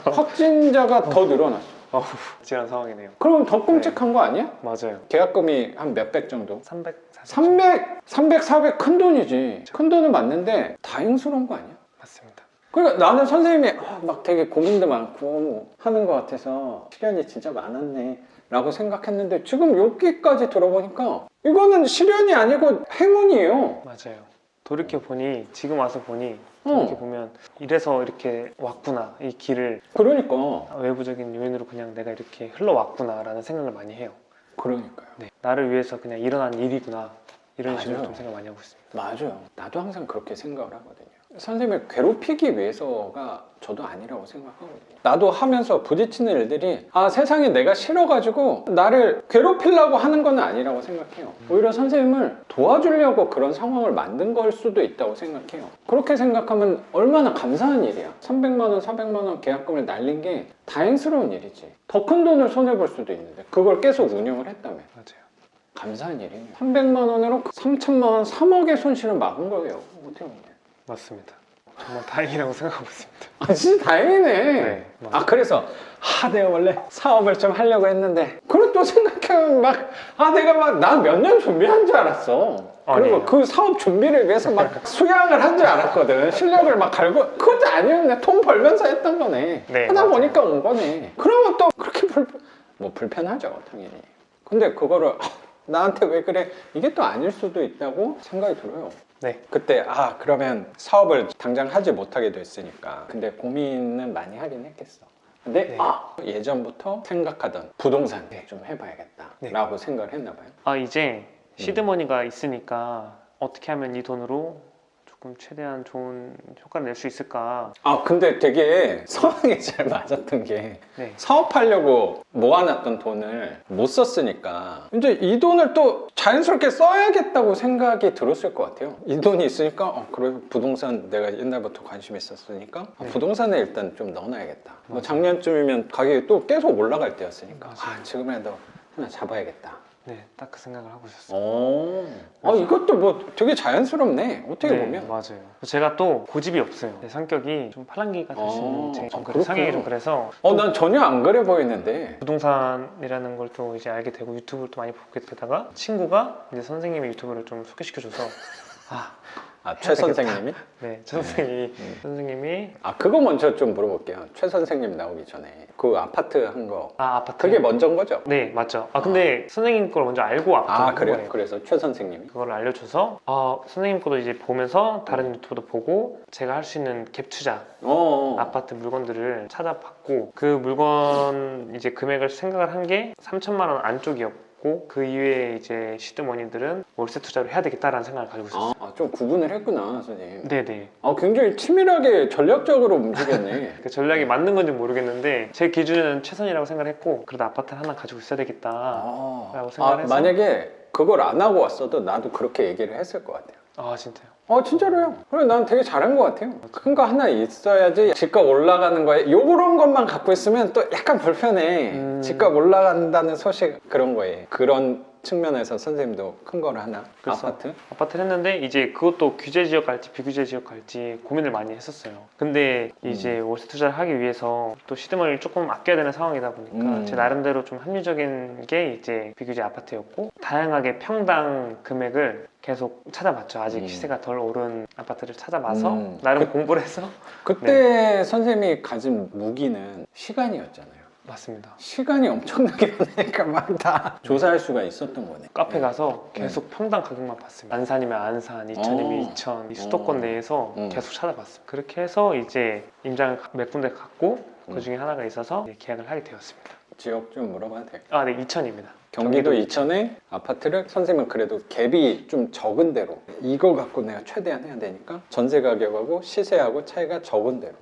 확진자가 더 늘어났어. 지난 상황이네요. 그럼 더 끔찍한 거 아니야? 맞아요. 계약금이 한 몇백 정도? 340. 300, 400 큰 돈이지. 큰 돈은 맞는데 다행스러운 거 아니야? 맞습니다. 그러니까 나는 선생님이 막 되게 고민도 많고 하는 것 같아서 시련이 진짜 많았네 라고 생각했는데 지금 여기까지 들어보니까 이거는 시련이 아니고 행운이에요. 맞아요. 돌이켜 보니 지금 와서 보니 이렇게 보면 이래서 이렇게 왔구나. 이 길을 그러니까 외부적인 요인으로 그냥 내가 이렇게 흘러왔구나라는 생각을 많이 해요. 그러니까요. 네. 나를 위해서 그냥 일어난 일이구나. 이런 맞아요. 식으로 좀 생각 많이 하고 있습니다. 맞아요. 나도 항상 그렇게 생각을 하거든요. 선생님을 괴롭히기 위해서가 저도 아니라고 생각하거든요. 나도 하면서 부딪히는 일들이 세상에 내가 싫어가지고 나를 괴롭히려고 하는 건 아니라고 생각해요. 오히려 선생님을 도와주려고 그런 상황을 만든 걸 수도 있다고 생각해요. 그렇게 생각하면 얼마나 감사한 일이야. 300만 원, 400만 원 계약금을 날린 게 다행스러운 일이지. 더 큰 돈을 손해볼 수도 있는데 그걸 계속 운영을 했다면 맞아요. 감사한 일이에요. 300만 원으로 3천만 원, 3억의 손실을 막은 거예요. 어떻게 보면. 맞습니다. 정말 다행이라고 생각하고 있습니다. 진짜 다행이네. 네, 맞아요. 그래서 내가 원래 사업을 좀 하려고 했는데 그걸 또 생각하면 내가 난 몇 년 준비한 줄 알았어. 그리고 아니에요. 그 사업 준비를 위해서 수양을 한 줄 알았거든. 실력을 갈고 그것도 아니었네. 돈 벌면서 했던 거네. 네, 하다 맞아요. 보니까 온 거네. 그러면 또 그렇게 불편하죠, 당연히. 근데 그거를 나한테 왜 그래? 이게 또 아닐 수도 있다고 생각이 들어요. 네. 그때 그러면 사업을 당장 하지 못하게 됐으니까 근데 고민은 많이 하긴 했겠어. 근데 예전부터 생각하던 부동산 좀 해봐야겠다 라고 생각을 했나 봐요. 이제 시드머니가 있으니까 어떻게 하면 이 돈으로 조금 최대한 좋은 효과를 낼 수 있을까. 근데 되게 상황이 잘 맞았던 게 네. 사업하려고 모아놨던 돈을 못 썼으니까 이제 이 돈을 또 자연스럽게 써야겠다고 생각이 들었을 것 같아요. 이 돈이 있으니까 그래 부동산 내가 옛날부터 관심이 있었으니까 부동산에 일단 좀 넣어놔야겠다. 작년쯤이면 가격이 또 계속 올라갈 때였으니까 지금이라도 하나 잡아야겠다. 네, 딱 그 생각을 하고 있었어요. 이것도 되게 자연스럽네. 어떻게 네, 보면. 맞아요. 제가 또 고집이 없어요. 제 성격이 좀 팔랑귀가 될 수 있는 좀 그렇구나. 성향이 좀 그래서 난 전혀 안 그래 보이는데. 부동산이라는 걸 또 이제 알게 되고 유튜브를 또 많이 보게 되다가 친구가 이제 선생님의 유튜브를 좀 소개시켜줘서 최 선생님이? 네, 선생님이 아, 그거 먼저 좀 물어볼게요. 최 선생님 나오기 전에 그 아파트 한 거. 아파트 그게 먼저인 거죠? 네, 맞죠. 근데 선생님 걸 먼저 알고 아파트 아, 한 그래요? 거예요. 그래서 최 선생님이? 그걸 알려줘서 선생님 거도 이제 보면서 다른 유튜브도 보고 제가 할 수 있는 갭 투자 아파트 물건들을 찾아봤고, 그 물건 이제 금액을 생각을 한 게 3천만 원 안쪽이었고, 그 이외에 이제 시드머니들은 월세 투자로 해야 되겠다라는 생각을 가지고 있었어요. 좀 구분을 했구나, 선생님. 네네. 굉장히 치밀하게 전략적으로 움직였네. 그 전략이 맞는 건지 모르겠는데 제 기준에는 최선이라고 생각을 했고, 그래도 아파트를 하나 가지고 있어야 되겠다라고 생각을 해서. 만약에 그걸 안 하고 왔어도 나도 그렇게 얘기를 했을 것 같아요. 아, 진짜요? 진짜로요. 그래, 난 되게 잘한 것 같아요. 큰 거 하나 있어야지 집값 올라가는 거에 요런 것만 갖고 있으면 또 약간 불편해. 집값 올라간다는 소식 그런 거에. 그런 측면에서 선생님도 큰 거를 하나? 그래서 아파트? 아파트를 했는데 이제 그것도 규제 지역 갈지 비규제 지역 갈지 고민을 많이 했었어요. 근데 이제 월세 투자를 하기 위해서 또 시드머니를 조금 아껴야 되는 상황이다 보니까 제 나름대로 좀 합리적인 게 이제 비규제 아파트였고, 다양하게 평당 금액을 계속 찾아봤죠. 아직 시세가 덜 오른 아파트를 찾아봐서 나름 공부를 해서. 그때 선생님이 가진 무기는 시간이었잖아요. 맞습니다. 시간이 엄청나게 많으니까 막 다 조사할 수가 있었던 거네. 카페 가서 계속 평당 가격만 봤습니다. 안산이면 안산, 이천이면 이천, 이 수도권 내에서 계속 찾아봤습니다. 그렇게 해서 이제 임장을 몇 군데 갖고 그 중에 하나가 있어서 계약을 하게 되었습니다. 지역 좀 물어봐도 돼요? 네, 이천입니다. 경기도 이천에 아파트를 선생님은 그래도 갭이 좀 적은 대로 이거 갖고 내가 최대한 해야 되니까 전세 가격하고 시세하고 차이가 적은 대로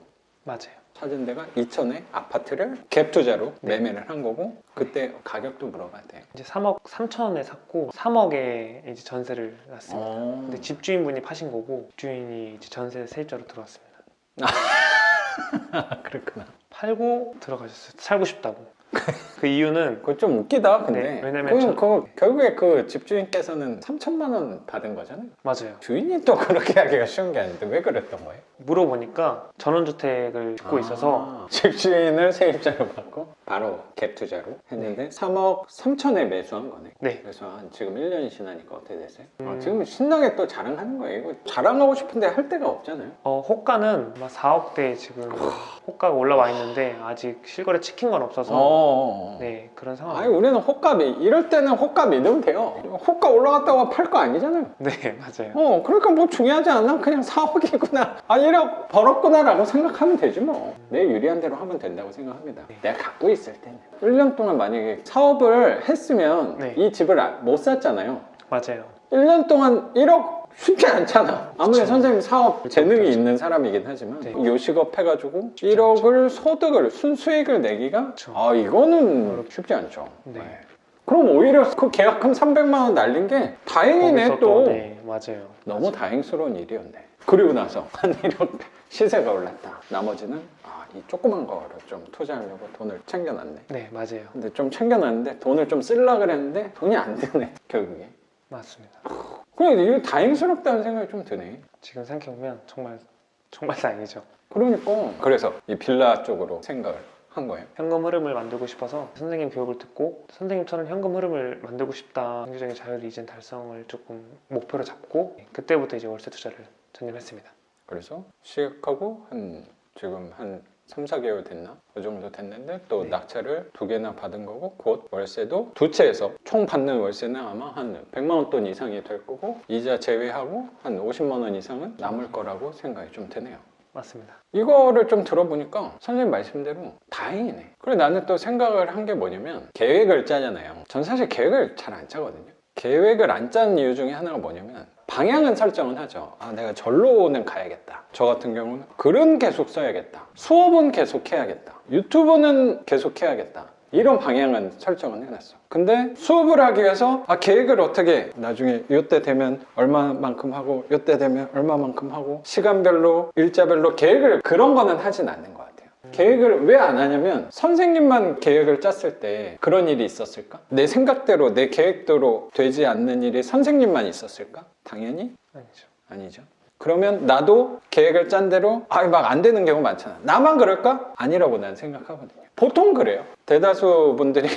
맞아요. 찾은 데가 이천에 아파트를 갭 투자로 매매를 한 거고, 그때 가격도 물어봐도 돼요. 이제 3억 3천에 샀고 3억에 이제 전세를 놨습니다. 근데 집주인분이 파신 거고, 집주인이 이제 전세 세입자로 들어왔습니다. 그렇구나. 팔고 들어가셨어요. 살고 싶다고. 그 이유는 그거 좀 웃기다. 근데 네, 왜냐면 결국에 그 집주인께서는 3천만 원 받은 거잖아요. 맞아요. 주인이 또 그렇게 하기가 쉬운 게 아닌데 왜 그랬던 거예요? 물어보니까 전원주택을 짓고 있어서 집주인을 세입자로 받고 바로 갭 투자로 했는데 3억 3천에 매수한 거네. 네. 그래서 지금 1년이 지나니까 어떻게 됐어요? 지금 신나게 또 자랑하는 거예요. 이거 자랑하고 싶은데 할 데가 없잖아요. 호가는 아마 4억대 지금 호가가 올라와 있는데 아직 실거래 찍힌 건 없어서 네, 그런 상황. 아니, 우리는 호가비 이럴 때는 호가 믿으면 돼요. 호가 올라갔다고 팔 거 아니잖아요. 네, 맞아요. 그러니까 뭐 중요하지 않아. 그냥 4억이구나 1억 벌었구나 라고 생각하면 되지 뭐. 내 유리한 대로 하면 된다고 생각합니다. 내가 갖고 있을 때는 1년 동안 만약에 사업을 했으면 이 집을 못 샀잖아요. 맞아요. 1년 동안 1억 쉽지 않잖아. 아무리 선생님 사업 재능이 있는 사람이긴 하지만 요식업 해가지고 1억을 소득을 순수익을 내기가 이거는 쉽지 않죠. 네. 그럼 오히려 그 계약금 300만 원 날린 게 다행이네 또. 네, 맞아요. 너무 다행스러운 일이었네. 그리고 나서 한 1억 시세가 올랐다. 나머지는 이 조그만 거를 좀 투자하려고 돈을 챙겨놨네. 네, 맞아요. 근데 좀 챙겨놨는데 돈을 좀 쓰려고 그랬는데 돈이 안 드네 결국에. 맞습니다. 그래, 이거 다행스럽다는 생각이 좀 드네. 지금 생각해보면 정말 다행이죠. 그러니까 그래서 이 빌라 쪽으로 생각을 한 거예요. 현금 흐름을 만들고 싶어서 선생님 교육을 듣고, 선생님처럼 현금 흐름을 만들고 싶다, 경제적인 자유를 이젠 달성을 조금 목표로 잡고 그때부터 이제 월세 투자를 전념했습니다. 그래서 시작하고 지금 한 3, 4개월 됐나? 그 정도 됐는데 또 낙찰을 2개나 받은 거고, 곧 월세도 2채에서 총 받는 월세는 아마 한 100만 원 돈 이상이 될 거고, 이자 제외하고 한 50만 원 이상은 남을 거라고 생각이 좀 드네요. 맞습니다. 이거를 좀 들어보니까 선생님 말씀대로 다행이네. 그리고 나는 또 생각을 한 게 뭐냐면, 계획을 짜잖아요. 전 사실 계획을 잘 안 짜거든요. 계획을 안 짜는 이유 중에 하나가 뭐냐면, 방향은 설정은 하죠. 내가 절로는 가야겠다. 저 같은 경우는 글은 계속 써야겠다. 수업은 계속 해야겠다. 유튜브는 계속 해야겠다. 이런 방향은 설정은 해놨어. 근데 수업을 하기 위해서 계획을 어떻게 나중에 이때 되면 얼마만큼 하고 이때 되면 얼마만큼 하고 시간별로 일자별로 계획을 그런 거는 하진 않는 것 같아요. 계획을 왜 안 하냐면, 선생님만 계획을 짰을 때 그런 일이 있었을까? 내 생각대로 내 계획대로 되지 않는 일이 선생님만 있었을까? 당연히 아니죠. 그러면 나도 계획을 짠 대로 막 안 되는 경우 많잖아. 나만 그럴까? 아니라고 난 생각하거든요. 보통 그래요. 대다수 분들이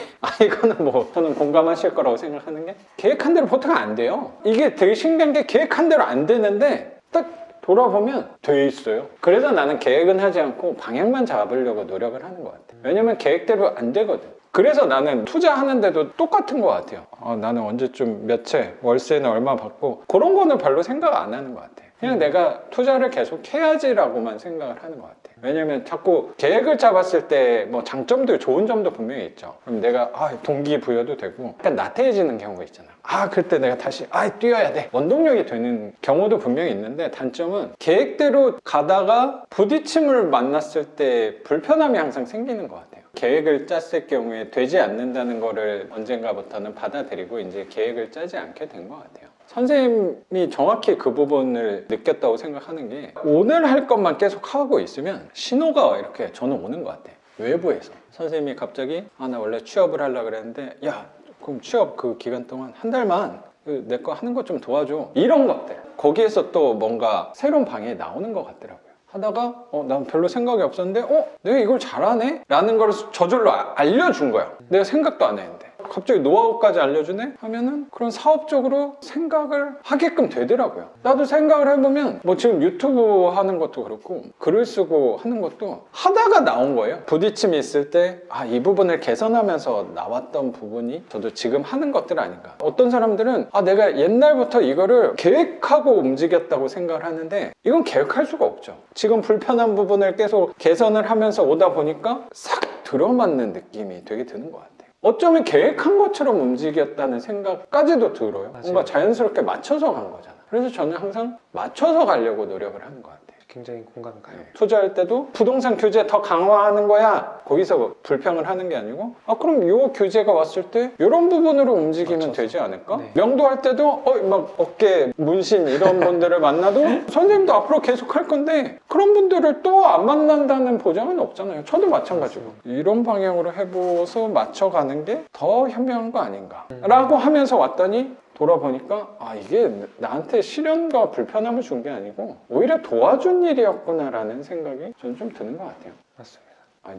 이거는 뭐 저는 공감하실 거라고 생각하는 게, 계획한 대로 보통 안 돼요. 이게 되게 신기한 게 계획한 대로 안 되는데 딱 돌아보면 돼 있어요. 그래서 나는 계획은 하지 않고 방향만 잡으려고 노력을 하는 것 같아. 왜냐면 계획대로 안 되거든. 그래서 나는 투자하는데도 똑같은 것 같아요. 나는 언제쯤 몇 채, 월세는 얼마 받고 그런 거는 별로 생각 안 하는 것 같아. 그냥 내가 투자를 계속 해야지라고만 생각을 하는 것 같아. 왜냐면 자꾸 계획을 잡았을 때 뭐 장점도 좋은 점도 분명히 있죠. 그럼 내가 동기부여도 되고 약간 나태해지는 경우가 있잖아. 그때 내가 다시 뛰어야 돼. 원동력이 되는 경우도 분명히 있는데, 단점은 계획대로 가다가 부딪힘을 만났을 때 불편함이 항상 생기는 것 같아요. 계획을 짰을 경우에 되지 않는다는 거를 언젠가부터는 받아들이고 이제 계획을 짜지 않게 된 것 같아요. 선생님이 정확히 그 부분을 느꼈다고 생각하는 게, 오늘 할 것만 계속 하고 있으면 신호가 이렇게 저는 오는 것 같아요. 외부에서 선생님이 갑자기 나 원래 취업을 하려고 그랬는데, 야 그럼 취업 그 기간 동안 한 달만 내 거 하는 거 좀 도와줘, 이런 것들. 거기에서 또 뭔가 새로운 방향이 나오는 것 같더라고요. 하다가 난 별로 생각이 없었는데 내가 이걸 잘하네? 라는 걸 저절로 알려준 거야. 내가 생각도 안 했는데 갑자기 노하우까지 알려주네? 하면은 그런 사업적으로 생각을 하게끔 되더라고요. 나도 생각을 해보면 뭐 지금 유튜브 하는 것도 그렇고 글을 쓰고 하는 것도 하다가 나온 거예요. 부딪힘이 있을 때 이 부분을 개선하면서 나왔던 부분이 저도 지금 하는 것들 아닌가. 어떤 사람들은 내가 옛날부터 이거를 계획하고 움직였다고 생각을 하는데, 이건 계획할 수가 없죠. 지금 불편한 부분을 계속 개선을 하면서 오다 보니까 싹 들어맞는 느낌이 되게 드는 것 같아요. 어쩌면 계획한 것처럼 움직였다는 생각까지도 들어요. 맞아요. 뭔가 자연스럽게 맞춰서 간 거잖아. 그래서 저는 항상 맞춰서 가려고 노력을 하는 것 같아요. 굉장히 공감이 가요. 투자할 때도 부동산 규제 더 강화하는 거야, 거기서 불평을 하는 게 아니고 그럼 요 규제가 왔을 때 이런 부분으로 움직이면 맞춰서. 되지 않을까? 네. 명도할 때도 막 어깨 문신 이런 분들을 만나도 선생님도 앞으로 계속 할 건데 그런 분들을 또 안 만난다는 보장은 없잖아요. 저도 마찬가지고. 이런 방향으로 해보서 맞춰가는 게 더 현명한 거 아닌가 라고 하면서 왔더니, 돌아보니까 이게 나한테 시련과 불편함을 준 게 아니고 오히려 도와준 일이었구나라는 생각이 저는 좀 드는 것 같아요. 맞습니다.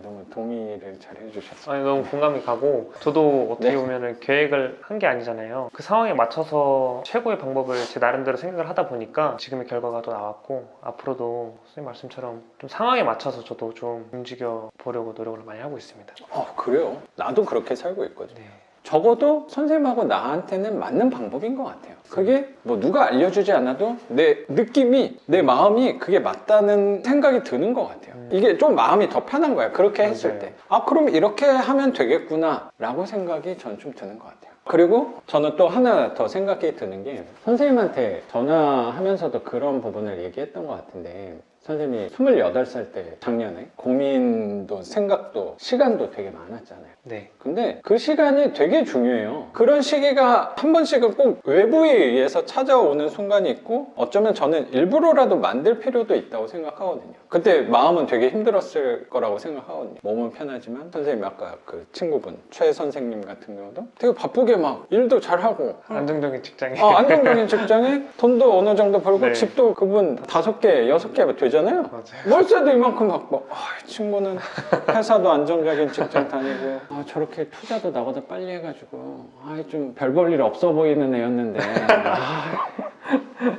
너무 동의를 잘 해주셨어요. 너무 공감이 가고, 저도 어떻게 네. 보면 계획을 한 게 아니잖아요. 그 상황에 맞춰서 최고의 방법을 제 나름대로 생각을 하다 보니까 지금의 결과가 또 나왔고, 앞으로도 선생님 말씀처럼 좀 상황에 맞춰서 저도 좀 움직여 보려고 노력을 많이 하고 있습니다. 그래요? 나도 그렇게 살고 있거든요. 네. 적어도 선생님하고 나한테는 맞는 방법인 것 같아요. 그게 뭐 누가 알려주지 않아도 내 느낌이, 내 마음이 그게 맞다는 생각이 드는 것 같아요. 이게 좀 마음이 더 편한 거야, 그렇게 했을 맞아요. 때. 그럼 이렇게 하면 되겠구나 라고 생각이 저는 좀 드는 것 같아요. 그리고 저는 또 하나 더 생각이 드는 게, 선생님한테 전화하면서도 그런 부분을 얘기했던 것 같은데, 선생님이 28살 때 작년에 고민도 생각도 시간도 되게 많았잖아요. 네. 근데 그 시간이 되게 중요해요. 그런 시기가 한 번씩은 꼭 외부에 의해서 찾아오는 순간이 있고, 어쩌면 저는 일부러라도 만들 필요도 있다고 생각하거든요. 그때 마음은 되게 힘들었을 거라고 생각하거든요. 몸은 편하지만, 선생님 아까 그 친구분 최 선생님 같은 경우도 되게 바쁘게 막 일도 잘하고 안정적인 직장에. 안정적인 직장에 돈도 어느 정도 벌고 네. 집도 그분 5개, 6개 되잖아요. 맞아요. 월세도 이만큼 받고, 이 친구는 회사도 안정적인 직장 다니고, 저렇게 투자도 나보다 빨리 해가지고, 좀 별 볼 일 없어 보이는 애였는데,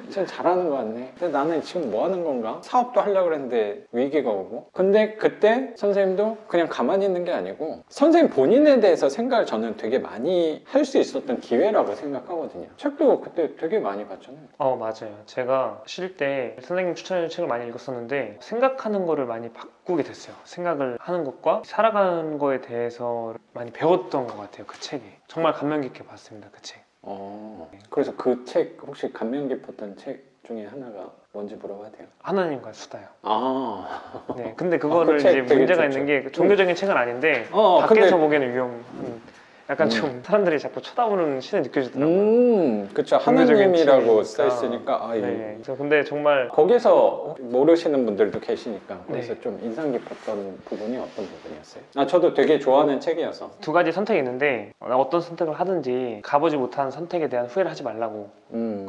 진짜 잘하는 거 같네. 근데 나는 지금 뭐 하는 건가? 사업도 하려고 그랬는데 위기가 오고. 근데 그때 선생님도 그냥 가만히 있는 게 아니고, 선생님 본인에 대해서 생각을 저는 되게 많이 할 수 있었던 기회라고 생각하거든요. 책도 그때 되게 많이 봤잖아요. 맞아요. 제가 쉴 때 선생님 추천해 준 책을 많이 읽었었는데, 생각하는 거를 많이 바꾸게 됐어요. 생각을 하는 것과 살아가는 거에 대해서 많이 배웠던 것 같아요. 그 책이 정말 감명 깊게 봤습니다. 그 책. 그래서 그 책 혹시 감명 깊었던 책 중에 하나가 뭔지 물어봐도 돼요? 하나님과 수다요. 네, 근데 그 그거를 책 이제 되게 문제가 좋죠. 있는 게, 종교적인 책은 아닌데 밖에서 보기에는 약간 좀 사람들이 자꾸 쳐다보는 시선이 느껴지더라고요. 그쵸. 종교적인 하나님이라고 책이니까. 써있으니까. 네, 그래서 근데 정말 거기서 모르시는 분들도 계시니까 거기서 네. 좀 인상 깊었던 부분이 어떤 부분이었어요? 저도 되게 좋아하는 책이어서. 두 가지 선택이 있는데, 어떤 선택을 하든지 가보지 못한 선택에 대한 후회를 하지 말라고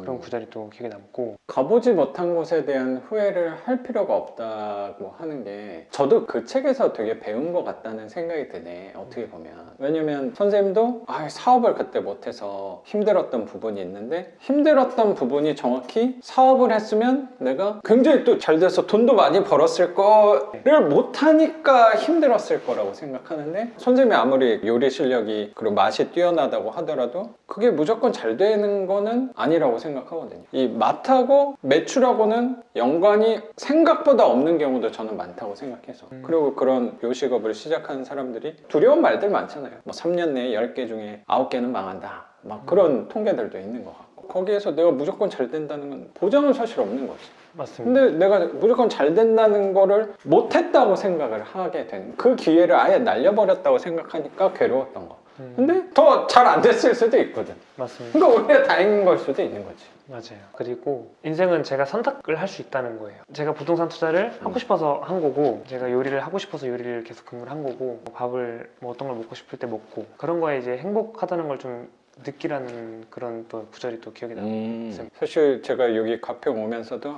그런 구절이 또 기억에 남고 가보지 못한 곳에 대한 후회를 할 필요가 없다고 하는 게 저도 그 책에서 되게 배운 것 같다는 생각이 드네. 어떻게 보면. 왜냐면 선생님도 사업을 그때 못해서 힘들었던 부분이 있는데 힘들었던 부분이 정확히 사업을 했으면 내가 굉장히 또 잘 돼서 돈도 많이 벌었을 거를 못하니까 힘들었을 거라고 생각하는데 선생님이 아무리 요리 실력이 그리고 맛이 뛰어나다고 하더라도 그게 무조건 잘 되는 거는 아니라고 생각하거든요. 이 맛하고 매출하고는 연관이 생각보다 없는 경우도 저는 많다고 생각해서 그리고 그런 요식업을 시작하는 사람들이 두려운 말들 많잖아요. 뭐 3년 내에 10개 중에 9개는 망한다 막 그런 통계들도 있는 것 같고 거기에서 내가 무조건 잘 된다는 건 보장은 사실 없는 거지. 맞습니다. 근데 내가 무조건 잘 된다는 거를 못했다고 생각을 하게 된 그 기회를 아예 날려버렸다고 생각하니까 괴로웠던 거. 근데 더 잘 안 됐을 수도 있거든. 맞습니다. 그러니까 오히려 다행인 걸 수도 있는 거지. 맞아요. 그리고 인생은 제가 선택을 할 수 있다는 거예요. 제가 부동산 투자를 하고 싶어서 한 거고 제가 요리를 하고 싶어서 요리를 계속 근무를 한 거고 밥을 뭐 어떤 걸 먹고 싶을 때 먹고 그런 거에 이제 행복하다는 걸 좀 느끼라는 그런 또 구절이 또 기억에 남아요. 사실 제가 여기 가평 오면서도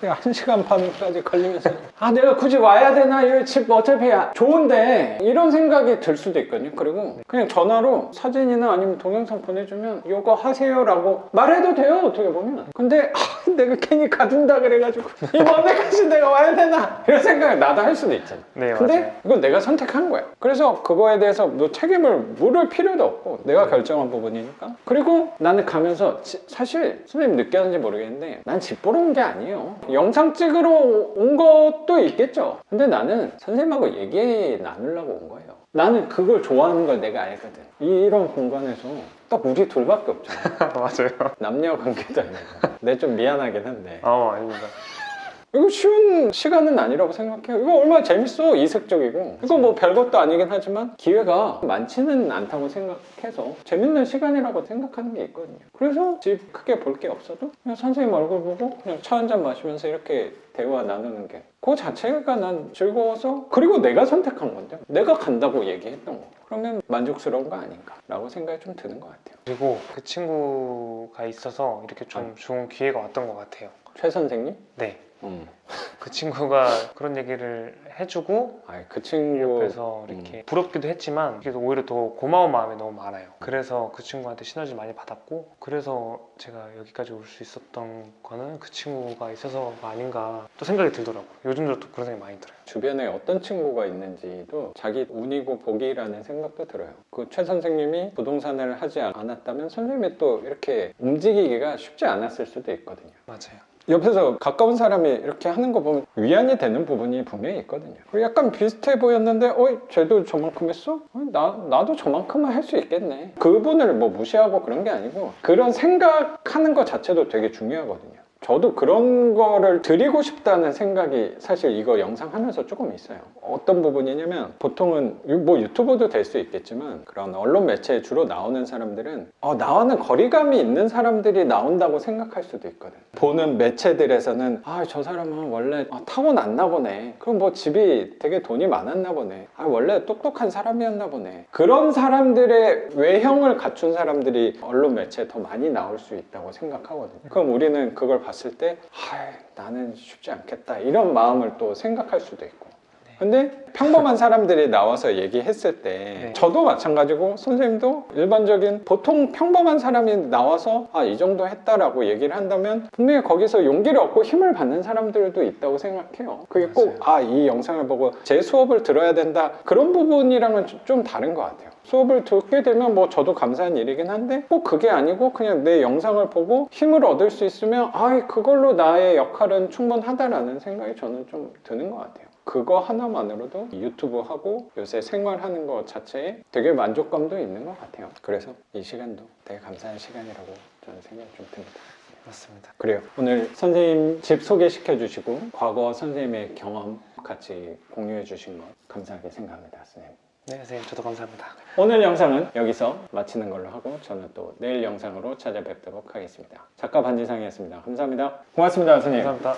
내가 1시간 반까지 걸리면서 내가 굳이 와야 되나? 이 집 어차피 좋은데 이런 생각이 들 수도 있거든요. 그리고 그냥 전화로 사진이나 아니면 동영상 보내주면 이거 하세요 라고 말해도 돼요. 어떻게 보면. 근데 내가 괜히 가둔다 그래가지고 이 먼 데까지 내가 와야 되나? 이런 생각을 나도 할 수도 있잖아. 네, 근데 맞아요. 이건 내가 선택한 거야. 그래서 그거에 대해서 너 책임을 물을 필요도 없고 내가 결정한 부분이니까. 그리고 나는 가면서 사실 선생님 느꼈는지 모르겠는데 난 집 보러 온 게 아니에요. 영상 찍으러 온 것도 있겠죠. 근데 나는 선생님하고 얘기 나누려고 온 거예요. 나는 그걸 좋아하는 걸 내가 알거든. 이런 공간에서 딱 우리 둘밖에 없잖아. 맞아요. 남녀 관계도 아니고. 내 좀 미안하긴 한데. 아닙니다. 이거 쉬운 시간은 아니라고 생각해요. 이거 얼마나 재밌어. 이색적이고. 이거 뭐 별것도 아니긴 하지만 기회가 많지는 않다고 생각해서 재밌는 시간이라고 생각하는 게 있거든요. 그래서 집 크게 볼 게 없어도 그냥 선생님 얼굴 보고 그냥 차 한잔 마시면서 이렇게 대화 나누는 게 그 자체가 난 즐거워서 그리고 내가 선택한 건데 내가 간다고 얘기했던 거 그러면 만족스러운 거 아닌가 라고 생각이 좀 드는 것 같아요. 그리고 그 친구가 있어서 이렇게 좀 좋은 기회가 왔던 것 같아요. 최 선생님? 네. 그 친구가 그런 얘기를 해주고 그 친구 옆에서 이렇게 부럽기도 했지만 그래서 오히려 더 고마운 마음이 너무 많아요. 그래서 그 친구한테 시너지 많이 받았고 그래서 제가 여기까지 올 수 있었던 거는 그 친구가 있어서가 아닌가 또 생각이 들더라고요. 요즘도 또 그런 생각이 많이 들어요. 주변에 어떤 친구가 있는지도 자기 운이고 복이라는 생각도 들어요. 그 최 선생님이 부동산을 하지 않았다면 선생님이 또 이렇게 움직이기가 쉽지 않았을 수도 있거든요. 맞아요. 옆에서 가까운 사람이 이렇게 하는 거 보면 위안이 되는 부분이 분명히 있거든요. 그리고 약간 비슷해 보였는데 쟤도 저만큼 했어? 나도 저만큼은 할 수 있겠네. 그분을 뭐 무시하고 그런 게 아니고 그런 생각하는 것 자체도 되게 중요하거든요. 저도 그런 거를 드리고 싶다는 생각이 사실 이거 영상 하면서 조금 있어요. 어떤 부분이냐면 보통은 뭐 유튜버도 될 수 있겠지만 그런 언론 매체에 주로 나오는 사람들은 나와는 거리감이 있는 사람들이 나온다고 생각할 수도 있거든. 보는 매체들에서는 저 사람은 원래 타고났나 보네. 그럼 뭐 집이 되게 돈이 많았나 보네. 원래 똑똑한 사람이었나 보네. 그런 사람들의 외형을 갖춘 사람들이 언론 매체에 더 많이 나올 수 있다고 생각하거든요. 그럼 우리는 그걸 봤을 때 나는 쉽지 않겠다 이런 마음을 또 생각할 수도 있고 근데 평범한 사람들이 나와서 얘기했을 때 저도 마찬가지고 선생님도 일반적인 보통 평범한 사람이 나와서 이 정도 했다라고 얘기를 한다면 분명히 거기서 용기를 얻고 힘을 받는 사람들도 있다고 생각해요. 그게 꼭 이 영상을 보고 제 수업을 들어야 된다 그런 부분이랑은 좀 다른 것 같아요. 수업을 듣게 되면 뭐 저도 감사한 일이긴 한데 꼭 그게 아니고 그냥 내 영상을 보고 힘을 얻을 수 있으면 그걸로 나의 역할은 충분하다라는 생각이 저는 좀 드는 것 같아요. 그거 하나만으로도 유튜브 하고 요새 생활하는 것 자체에 되게 만족감도 있는 것 같아요. 그래서 이 시간도 되게 감사한 시간이라고 저는 생각이 좀 듭니다. 맞습니다. 그래요. 오늘 선생님 집 소개시켜 주시고 과거 선생님의 경험 같이 공유해 주신 것 감사하게 생각합니다. 선생님. 네, 선생님 저도 감사합니다. 오늘 영상은 여기서 마치는 걸로 하고 저는 또 내일 영상으로 찾아뵙도록 하겠습니다. 작가 반지상이었습니다. 감사합니다. 고맙습니다, 선생님. 감사합니다.